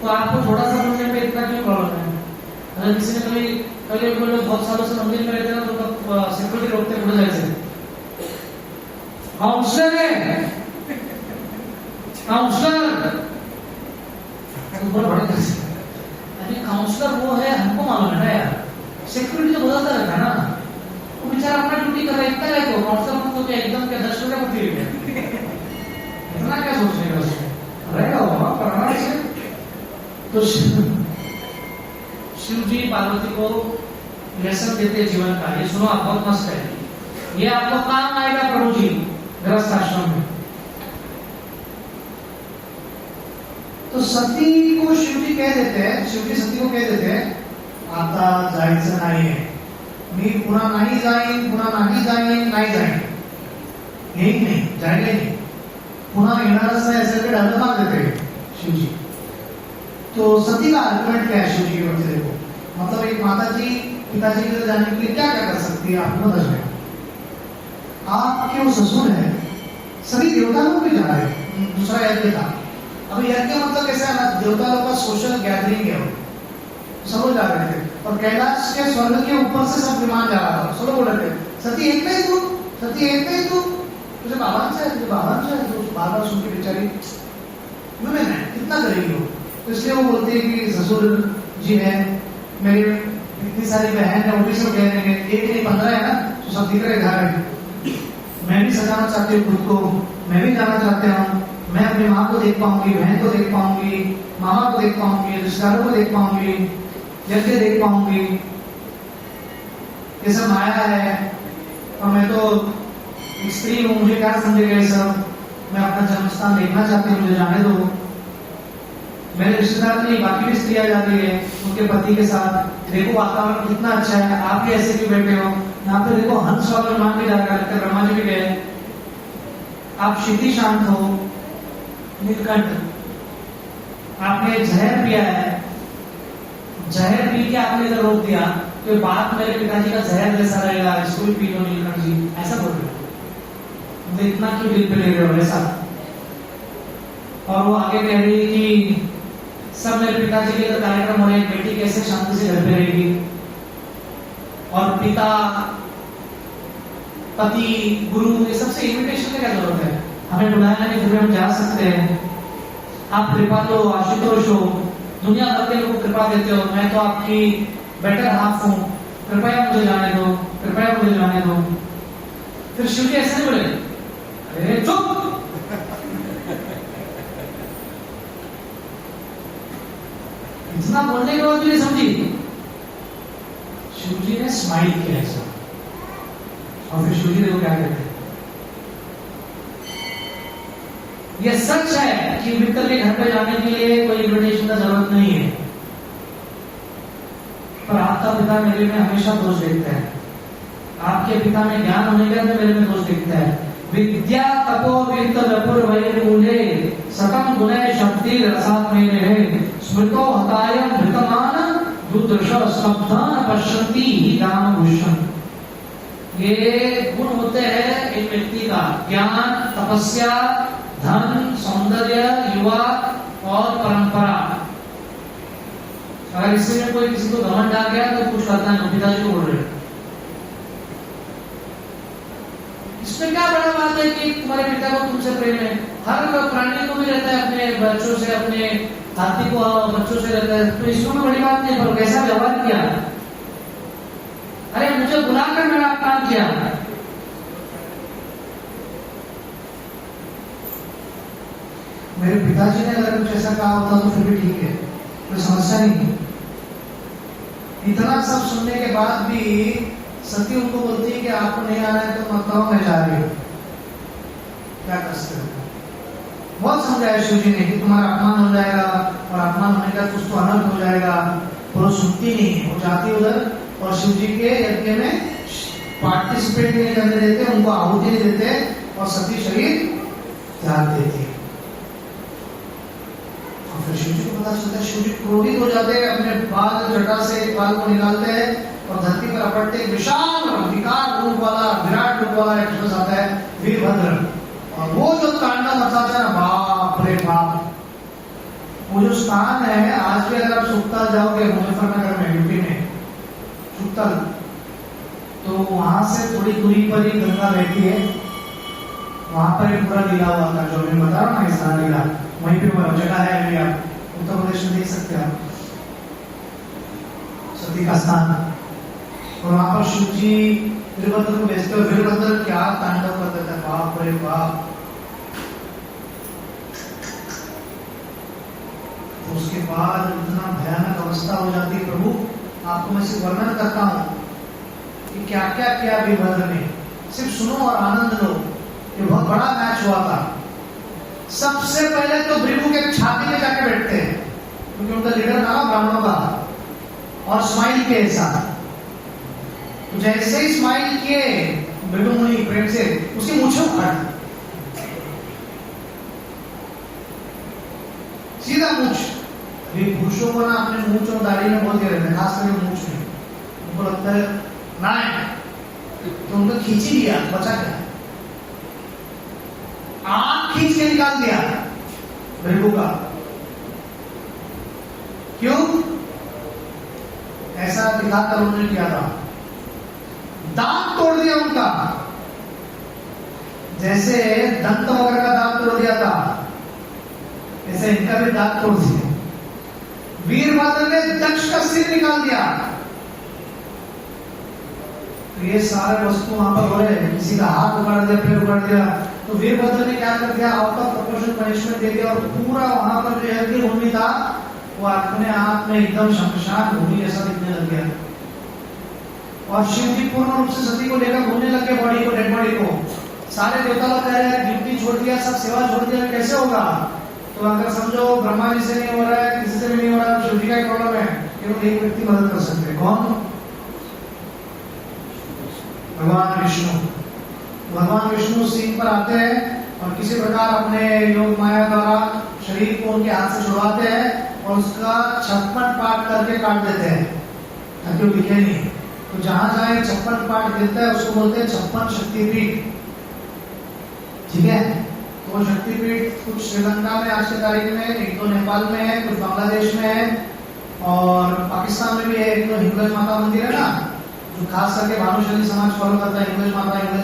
तो आपको थोड़ा सा बोलने पे इतना क्यों प्रॉब्लम है? अगर किसी ने कभी लोग बहुत सालों से मंदिर में रहते हैं तो सिक्योरिटी रोकते पुढे जायचे, काउंसलर है, काउंसलर ऊपर बड़े कैसे, अरे काउंसलर वो है, हमको मालूम है यार, सिक्योरिटी तो बदलता रहता है ना, वो बेचारा अपना ड्यूटी कर रहा है, इतना है तो काउंसलर को क्या एकदम क्या 10 रुपया पकड़ी है, इतना क्या सोचने का उसमें रहेगा वो प्रणाली से। तो शिव जी पार्वती को लेसन देते जीवन का, ये सुनो आप, बहुत मस्त है, ये आपको काम आएगा प्रभु जी गृहस्थ आश्रम में। तो सती को शिव जी कह देते हैं, शिव जी सती को कह देते हैं आता जायचं नाहीये, मी पुन्हा नाही जाईन, पुन्हा नाही जाईन, नाही जाईन, यही नहीं, जाएंगे नहीं, पुनः येणारच नाही असेल तर ढाल मार देते शिवजी। तो सती का आर्गुमेंट क्या है शिवजी के प्रति? देखो, मतलब एक माता जी पिताजी के घर जाने के लिए क्या क्या कर सकती है आपको समझ में? आपके वो ससुर है, सभी देवता लोग भी जा रहे हैं, दूसरा यज्ञ था। अब यज्ञ मतलब कैसा है ना, देवता लोग का सोशल गैदरिंग है, सब लोग जा रहे थे और कैलाश के स्वर्ग के ऊपर से सब विमान जा रहा था, सब लोग बोल रहे थे सती एक नहीं तू, सती एक नहीं तू, तुझे बाबान से बार बार सुन के बेचारी वुमेन है, कितना करेगी वो? तो इसलिए वो बोलते हैं कि ससुर जी है, मेरे इतनी सारी बहन है, वो भी सब कह रहे हैं, एक नहीं 15 है ना, तो सब दिख रहे घर में। मैं भी सजाना चाहती हूँ खुद को, मैं भी जाना चाहती हूँ, मैं अपनी माँ को देख पाऊंगी, बहन को देख पाऊंगी, मामा को देख पाऊंगी, रिश्तेदारों को देख पाऊंगी, यज्ञ देख पाऊंगी, ये सब माया है और मैं तो एक स्त्री हूँ, मुझे क्या समझेगा ये सब? मैं अपना जन्म स्थान देखना चाहती हूँ, मुझे जाने दो। मेरे रिश्तेदार नहीं, बाकी भी स्त्री आ जाती है उनके पति के साथ, देखो वातावरण कितना अच्छा है, आप भी ऐसे क्यों बैठे हो? यहाँ पे देखो हंस वाला विमान भी जा रहा है, ब्रह्मा जी भी गए, आप क्षिति शांत हो, नीलकंठ आपने जहर पिया है, जहर पी के आपने इधर रोक दिया तो बात मेरे पिताजी का जहर जैसा रहेगा, इसको भी पी लो नीलकंठ जी, ऐसा बोल रहे हो, तो इतना क्यों दिल पे ले रहे हो ऐसा? और वो आगे कह रही है कि सब मेरे पिताजी के इधर कार्यक्रम हो रहे हैं, बेटी कैसे शांति से घर पे रहेगी? और पिता, पति, गुरु, ये सबसे इन्विटेशन की क्या जरूरत है? हमें बुलाया नहीं, फिर भी हम जा सकते हैं। आप कृपा तो आशुतोष हो, दुनिया भर के लोगों को कृपा देते हो, मैं तो आपकी बेटर हाफ हूं, कृपया मुझे जाने दो, कृपया मुझे जाने दो। फिर शिव जी ऐसे नहीं बोले, अरे चुप, इतना बोलने के बाद भी नहीं समझी। शिव जी ने स्माइल किया ऐसा, और फिर शिव जी देखो क्या कहते हैं, यह सच है कि मित्र के घर पे जाने के लिए कोई इन्विटेशन का जरूरत नहीं है, पर आपका पिता मेरे में हमेशा दोष देखता है, आपके पिता में ज्ञान होने के अंदर मेरे में दोष देखता है। विद्या तपो वित्त वपुर वैरूले सकम गुणे शक्ति रसात में है, स्मृतो हताय धृतमान दुर्दर्श स्तब्धान पश्यन्ति दान भूषण। ये गुण होते हैं एक व्यक्ति का, ज्ञान, तपस्या, धन, सौंदर्य, युवा और परंपरा। अगर इसमें कोई किसी को घमंड आ गया तो कुछ करना नहीं, पिताजी को बोल रहे हैं। इसमें क्या बड़ा बात है कि तुम्हारे पिता को तुमसे प्रेम है? हर प्राणी को भी रहता है, अपने बच्चों से, अपने हाथी को बच्चों से रहता है, तो इसमें बड़ी बात नहीं, पर कैसा व्यवहार किया? अरे मुझे बुलाकर मेरा अपमान किया। मेरे पिताजी ने अगर कुछ ऐसा कहा होता तो फिर भी ठीक है, कोई समस्या नहीं। इतना सब सुनने के बाद भी सती उनको बोलती है कि आपको नहीं आ रहा है तो मत करो, मैं जा रही हूँ, क्या कर सकते हो? बहुत समझाया शिव जी ने कि तुम्हारा अपमान हो जाएगा, और अपमान होने का कुछ तो अनर्थ हो जाएगा, पर वो सुनती नहीं, वो जाती उधर और शिव जी के यज्ञ में पार्टिसिपेट नहीं करने देते, उनको आहुति नहीं देते, और सती शरीर त्याग देती है। और फिर शिव जी को पता चलता है, शिव जी क्रोधित हो जाते हैं, अपने बाल जटा से एक बाल को निकालते हैं और धरती पर अपड़ते एक विशाल विकार रूप वाला, विराट रूप वाला राक्षस आता है, वीरभद्र। और वो जो तांडव मचाता है, बाप रे बाप, वो जो स्थान है, आज भी अगर आप सुखताल जाओगे मुजफ्फरनगर में, यूपी में सुखताल, तो वहां से थोड़ी दूरी पर ही गंगा बहती है, वहां पर एक पूरा लीला हुआ था, जो मैं बता रहा हूँ ना, इस लीला वहीं पे वो जगह है, अभी आप उत्तर प्रदेश में देख सकते हैं सती का स्थान। और वहां पर शिव जी वीरभद्र को भेजते हुए, वीरभद्र क्या तांडव करते थे, बाप रे बाप। उसके बाद इतना भयानक अवस्था हो जाती है, प्रभु आपको मैं सिर्फ वर्णन करता हूँ कि क्या क्या किया वीरभद्र ने, सिर्फ सुनो और आनंद लो। ये बहुत बड़ा मैच हुआ था। सबसे पहले तो भृगु के छाती में जाके बैठते हैं, क्योंकि उनका लीडर था ब्राह्मणों का, और स्माइल के साथ। तो जैसे ही स्माइल किए, मृदुमुनि प्रेम से उसकी मूछें उखाड़ दी, सीधा मूछ। अभी पुरुषों को ना अपने मूछ और दाढ़ी में बहुत रहते हैं, खास करके मूछ में उनको लगता है ना है, तो उनको खींची लिया, बचा क्या, आंख खींच के निकाल दिया भृगु का। क्यों ऐसा दिखाकर उन्होंने किया था? दांत तोड़ दिया उनका, जैसे दंत वगैरह का दांत तोड़ दिया था, ऐसे इनका भी दांत तोड़ दिया। वीरभद्र ने दक्ष का सिर निकाल दिया। तो ये सारे वस्तु वहां पर हो रहे हैं, किसी का हाथ उखाड़ दिया, पैर उखाड़ दिया, तो वीरभद्र ने क्या कर दिया, आउट ऑफ प्रोपोर्शन पनिशमेंट दे दिया, और पूरा वहां पर जो है भूमि था वो अपने आप में एकदम शमशान भूमि जैसा दिखने लग गया। और शिव जी पूर्ण रूप से सती को लेकर घूमने लग गए, बॉडी को, डेड बॉडी को। सारे देवता लोग कह रहे हैं ड्यूटी छोड़ दिया, सब सेवा छोड़ दिया, कैसे होगा? तो अगर समझो ब्रह्मा जी से नहीं हो रहा है, किसी से भी नहीं हो रहा है, शिव जी का प्रॉब्लम है, केवल एक व्यक्ति मदद कर सकते हैं। कौन? भगवान विष्णु। भगवान विष्णु सीन पर आते हैं और किसी प्रकार अपने योग माया द्वारा शरीर को उनके हाथ से छुड़वाते हैं और उसका 56 पार्ट करके काट देते हैं ताकि वो दिखे नहीं। तो जहां जहां 56 पार्ट गिरता है उसको बोलते हैं 56 शक्तिपीठ। ठीक है, तो शक्तिपीठ कुछ श्रीलंका में आज के तारीख में, एक तो नेपाल में है, कुछ बांग्लादेश में है, और पाकिस्तान में भी है। एक तो हिंगलाज माता मंदिर है ना, जो खास करके भानुशाली समाज फॉलो करता है, हिंगलाज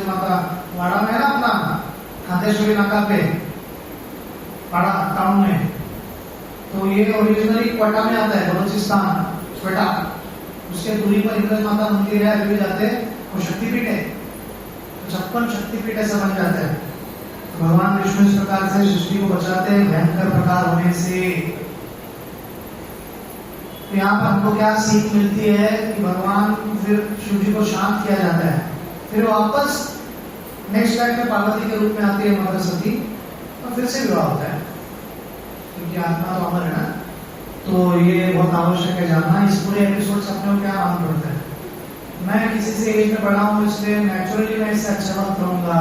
माता वाड़ा में है ना, अपना खातेश्वरी नाका पे पाड़ा टाउन में। तो ये ओरिजिनली क्वेटा में आता है, बलूचिस्तान क्वेटा, उसके दूरी पर हिंगलाज माता मंदिर है, अभी जाते हैं, वो शक्तिपीठ है। 56 शक्तिपीठ ऐसा बन जाता है। तो भगवान विष्णु इस प्रकार से सृष्टि को बचाते हैं भयंकर प्रकार होने से। तो यहाँ पर हमको क्या सीख मिलती है कि भगवान फिर शिव जी को शांत किया जाता है, फिर वापस नेक्स्ट लाइफ में पार्वती के रूप में आती है माता सती, और फिर से विवाह होता है, क्योंकि आत्मा तो अमर है ना। तो ये बहुत आवश्यक है जानना। इस पूरे एपिसोड से अपने को क्या मालूम पड़ता है? मैं किसी से एज में बड़ा हूँ, इसलिए नेचुरली मैं इससे अच्छा भक्त रहूंगा,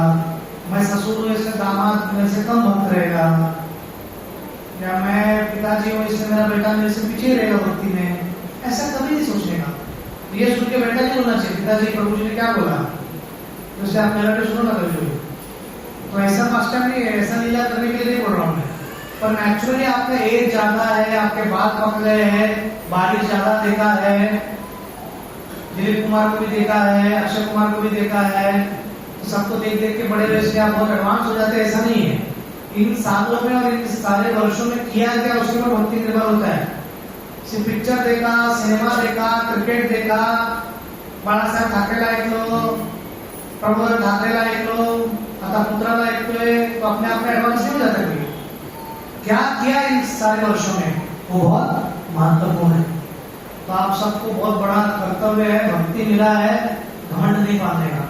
मैं ससुर हूँ इसलिए दामाद मेरे से कम भक्त रहेगा, या मैं पिताजी हूँ इसलिए मेरा बेटा मेरे से पीछे रहेगा भक्ति में। ऐसा कभी नहीं सोचने का। ये सुन के बेटा नहीं बोलना चाहिए पिताजी प्रभु जी ने क्या बोला, तो इसलिए आप मेरा भी सुनो ना कभी। तो ऐसा फर्स्ट टाइम नहीं है, ऐसा लीला करने के लिए नहीं बोल रहा हूँ मैं, पर नेचुरली आपका एज ज्यादा है, आपके बाल पक गए हैं, बारिश ज्यादा देखा है, दिलीप कुमार को भी देखा है, अक्षय कुमार को भी देखा है, तो सबको देख देख के बड़े वैसे आप बहुत एडवांस हो जाते हैं, ऐसा नहीं है। इन सालों में और इन सारे वर्षों में किया गया उसके ऊपर भक्ति निर्भर होता है। सिर्फ पिक्चर देखा, सिनेमा देखा, क्रिकेट देखा, बाळा साहेब ठाकरेला ऐकलो, प्रमोद ठाकरेला ऐकलो, आता पुत्राला ऐकतोय, तो अपने आप में एडवांस नहीं हो जाता कोई। क्या किया इन सारे वर्षों में वो बहुत महत्वपूर्ण है। तो आप सबको बहुत बड़ा कर्तव्य है, भक्ति मिला है, घमंड नहीं पाने का,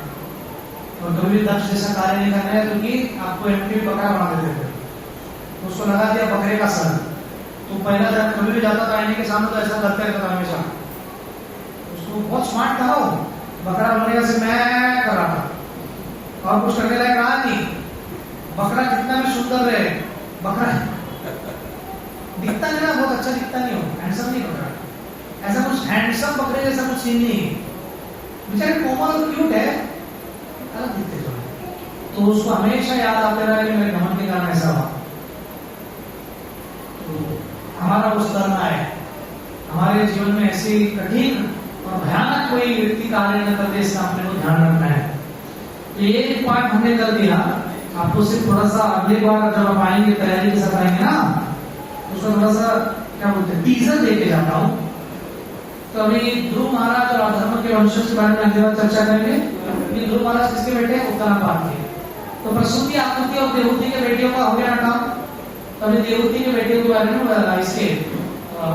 और कभी भी दक्ष जैसा कार्य नहीं करना है, क्योंकि आपको एमपी बकरा बना देते थे, तो उसको लगा दिया बकरे का सर। तो पहला जब कभी भी जाता था आईने के सामने तो ऐसा करते रहता था हमेशा, उसको बहुत स्मार्ट था वो, बकरा बनने से मैं कर रहा था और कुछ करने लायक रहा नहीं। बकरा कितना भी सुंदर रहे, बकरा दिखता नहीं ना, बहुत अच्छा दिखता नहीं हो, हैंडसम नहीं बकरा, ऐसा कुछ हैंडसम बकरे जैसा कुछ सीन नहीं है, बेचारे कोमल और क्यूट है, अलग दिखते जो। तो उसको हमेशा याद आते रहा कि मेरे घमंड के कारण ऐसा हुआ। तो हमारा उस करना है, हमारे जीवन में ऐसी कठिन और भयानक कोई व्यक्ति कार्य न करते, इसका अपने को ध्यान रखना है। तो ये एक पार्ट हमने कर दिया, आपको सिर्फ थोड़ा सा अगली बार जब आप आएंगे तैयारी के साथ आएंगे ना, उसको थोड़ा सा क्या बोलते हैं टीजर देके जाता हूँ। तो अभी ध्रुव महाराज और अधर्म के वंशज के बारे में अगली बार चर्चा करेंगे। ध्रुव महाराज किसके बेटे हैं? उत्तरापाद के। तो प्रसूति, आकृति और देवहूति के बेटियों का हो गया काम। तो अभी देवहूति के बेटियों के बारे में इसके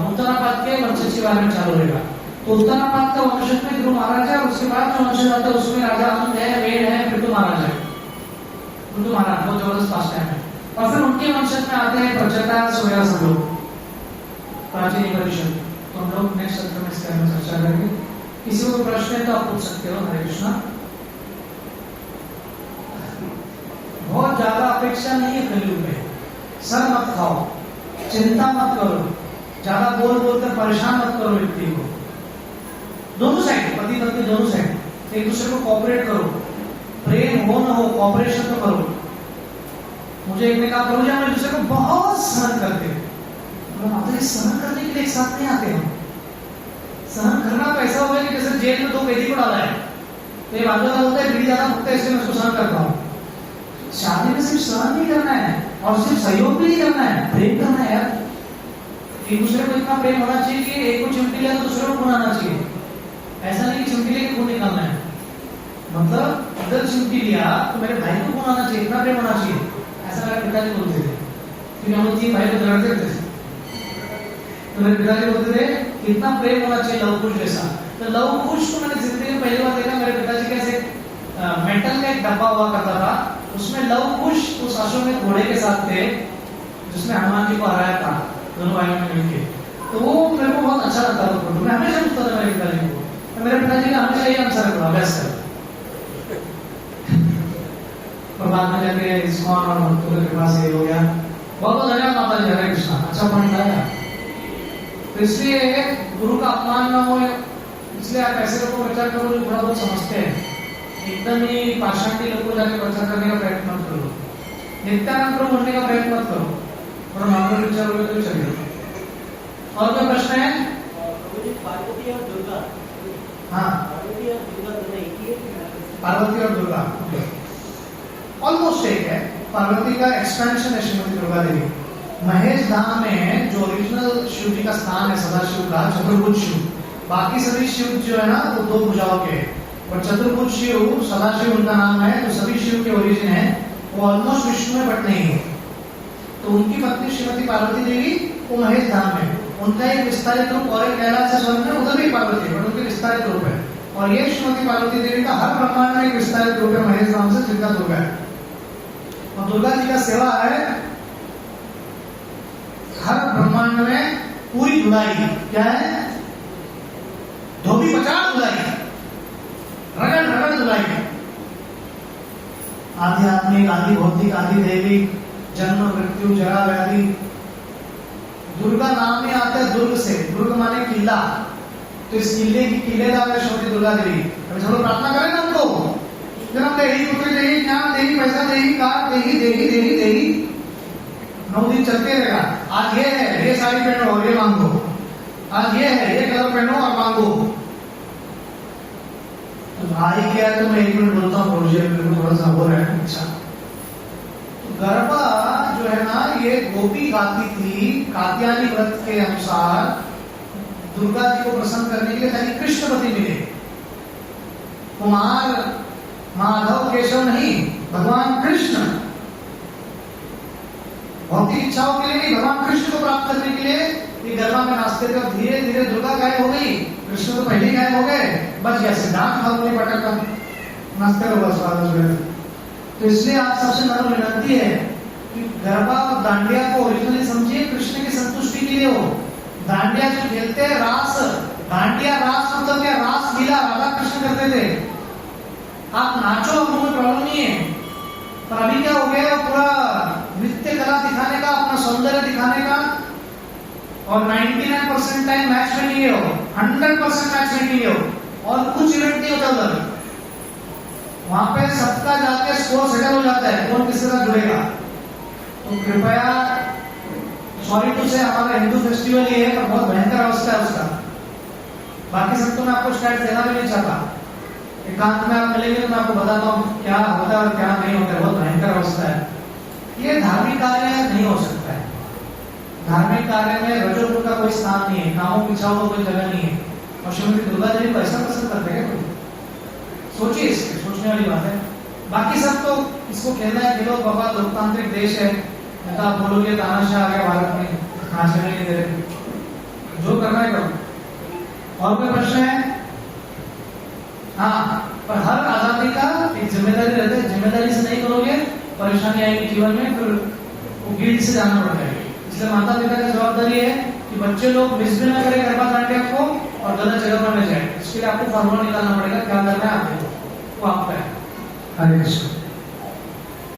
उत्तरापाद के वंशज के बारे में चालू रहेगा। तो उत्तरापाद का वंशज में ध्रुव महाराज है, और उसके बाद जो वंशज आता है उसमें राजा आनंद है, वेद है, पृथु महाराज है। पृथु महाराज बहुत जबरदस्त फास्ट है। और फिर उनके वंशज में आते हैं प्रचेता, सूर्या सब लोग, प्राचीन परिषद। तो हम लोग नेक्स्ट सत्र में इसके बारे में चर्चा करेंगे। किसी को प्रश्न है तो आप पूछ सकते हो। हरे कृष्णा। अपेक्षा नहीं है कलयुग में। सर मत खाओ, चिंता मत करो, ज्यादा बोल बोलकर परेशान मत करो व्यक्ति को। दोनों साइड, पति पत्नी दोनों साइड एक दूसरे को कोऑपरेट करो, प्रेम हो न हो कोऑपरेशन तो करो। मुझे एक ने कहा प्रभु जी हम एक दूसरे को बहुत सहन करते हैं। माता जी सहन करने के लिए एक साथ नहीं आते हम। सहन करना तो ऐसा हो गया कि जैसे जेल में 2 कैदी को डाला है, तो ये बात होता है बीड़ी ज्यादा फूकता है इसलिए मैं उसको सहन करता हूँ। शादी में सिर्फ सहन नहीं करना है और सिर्फ सहयोग भी नहीं करना है, प्रेम करना है यार। एक दूसरे को इतना प्रेम होना चाहिए कि एक को चिमटी लिया तो दूसरे को खून आना चाहिए। ऐसा नहीं कि चिमटी लेके खून निकालना है, मतलब अगर चिमटी लिया तो मेरे भाई को खून आना चाहिए, इतना प्रेम होना चाहिए। ऐसा मेरे पिताजी बोलते थे, क्योंकि हम 3 भाई को लड़ते थे। तो मेरे पिताजी बोलते थे कितना प्रेम होना चाहिए लव कुश जैसा। तो लव कुश को मैंने जिंदगी में पहली बार देखा। मेरे पिताजी कैसे मेटल का एक डब्बा हुआ करता था, उसमें लव कुश उस अश्व में घोड़े के साथ थे जिसमें हनुमान जी को हराया था दोनों भाइयों ने मिलकर। तो वो मेरे को बहुत अच्छा लगता था फोटो। मैं हमेशा पूछता था मेरे पिताजी को, तो मेरे पिताजी ने हमेशा यही आंसर रखा अभ्यास कर। और बाद में जाके इस्कॉन और भक्तों के पास ये हो गया। बहुत बहुत धन्यवाद माता जी, हरे कृष्णा, अच्छा पॉइंट आया। तो इसलिए गुरु का अपमान न हो, इसलिए आप ऐसे लोगों को प्रचार करो जो थोड़ा बहुत समझते हैं। एकदम ही पाषाणी लोगों को जाके प्रचार करने का प्रयत्न मत करो, नित्यानंद प्रभु बनने का प्रयत्न मत करो, और नॉर्मल विचार हो तो चलेगा। और कोई प्रश्न है? पार्वती और दुर्गा, हाँ पार्वती और दुर्गा दोनों एक ही है? पार्वती और दुर्गा ऑलमोस्ट एक है। पार्वती का एक्सपेंशन है श्रीमती दुर्गा देवी। महेश धाम में जो ओरिजिनल शिव जी का स्थान है सदाशिव का, चतुर्भुज शिव, बाकी सभी शिव जो है ना वो 2 भुजाओं के, और चतुर्भुज शिव सदाशिव उनका नाम है। तो सभी शिव के ओरिजिन है, वो ऑलमोस्ट विष्णु में बट नहीं है। तो उनकी पत्नी श्रीमती पार्वती देवी वो महेश धाम में, उनका एक विस्तारित रूप और एक कैलाश से स्वर्ग में उधर भी पार्वती है, उनके विस्तारित रूप है। और ये श्रीमती पार्वती देवी का हर ब्रह्मांड में एक विस्तारित रूप है महेश धाम से, जिनका दुर्गा है। और दुर्गा जी का सेवा है हर ब्रह्मांड में पूरी धुलाई। क्या है? धोबी पचाड़ धुलाई, रगड़ रगड़ धुलाई। आध्यात्मिक, आदि भौतिक, आदि दैविक, जन्म मृत्यु जरा व्याधि। दुर्गा नाम में आता है दुर्ग से, दुर्ग माने किला। तो इस किले की किलेदार है श्रीमती दुर्गा देवी। अभी सब लोग प्रार्थना करें ना उनको, जन्म देही, पुत्र देही, ज्ञान देही, पैसा देही, कार देही, देही देही देही। 9 दिन चलते रहेगा। आज ये है, ये साड़ी पहनो और ये मांगो, आज ये है, ये कलर पहनो और मांगो। तो भाई क्या है, तो मैं 1 मिनट बोलता हूँ, थोड़ा सा हो रहा है। अच्छा, तो गरबा जो है ना, ये गोपी गाती थी कात्यायनी व्रत के अनुसार दुर्गा जी को प्रसन्न करने के लिए, ताकि कृष्णपति मिले। कुमार माधव केशव नहीं, भगवान कृष्ण। भौतिक इच्छाओं के लिए नहीं, भगवान कृष्ण को प्राप्त करने के लिए ये गरबा में नाचते थे। और धीरे धीरे दुर्गा गायब हो गई, कृष्ण तो पहले ही गायब हो गए, बच गया सिद्धांत फाल्गुनी पटक नाचते रहो बस। तो इसलिए आप सबसे नम्र विनती है कि गरबा और दांडिया को ओरिजिनली समझिए, कृष्ण की संतुष्टि के लिए हो। दांडिया जो खेलते हैं रास, दांडिया रास मतलब क्या? रास लीला राधा कृष्ण करते थे। आप नाचो, हमको कोई प्रॉब्लम नहीं है, पर अभी क्या हो गया, पूरा नृत्य कला दिखाने का, अपना सौंदर्य दिखाने का, और 99% टाइम मैच में नहीं हो, 100% मैच में नहीं हो, और कुछ इवेंट नहीं होता उधर। वहां पे सबका जाके स्कोर सेटल हो जाता है, कौन किसके साथ जुड़ेगा। तो कृपया, सॉरी टू से, हमारा हिंदू फेस्टिवल ही है, पर बहुत भयंकर अवस्था है उसका। बाकी सब तो मैं आपको स्टार्ट देना भी नहीं चाहता। एकांत में आप मिलेंगे तो मैं आपको बताता हूँ क्या होता है और क्या नहीं होता है। बहुत भयंकर अवस्था है। ये धार्मिक कार्य नहीं हो सकता है। धार्मिक कार्य में रजोगुण का कोई स्थान नहीं है, कामों इच्छाओं का कोई जगह नहीं है। और श्रीमती दुर्गा देवी को ऐसा पसंद करते हैं कोई? सोचिए, इसके सोचने वाली बात है। बाकी सब तो इसको खेलना है, खेलो बाबा, लोकतांत्रिक देश है। मैं तो आप बोलोगे तानाशाह आ गया भारत में, नाचने नहीं दे रहे, जो करना है करो। और कोई प्रश्न है? हाँ, पर हर आजादी का एक जिम्मेदारी रहता है। जिम्मेदारी से नहीं करोगे परेशानी आएगी जीवन में, फिर वो गिल्ट से जाना पड़ता है। इसलिए माता पिता की जवाबदारी है कि बच्चे लोग मिस भी ना करें गरबा दांडिया को और गलत जगह पर न जाए। इसके लिए आपको फॉर्मूला निकालना पड़ेगा, क्या करना है आपको, वो आपका है। हरे कृष्ण।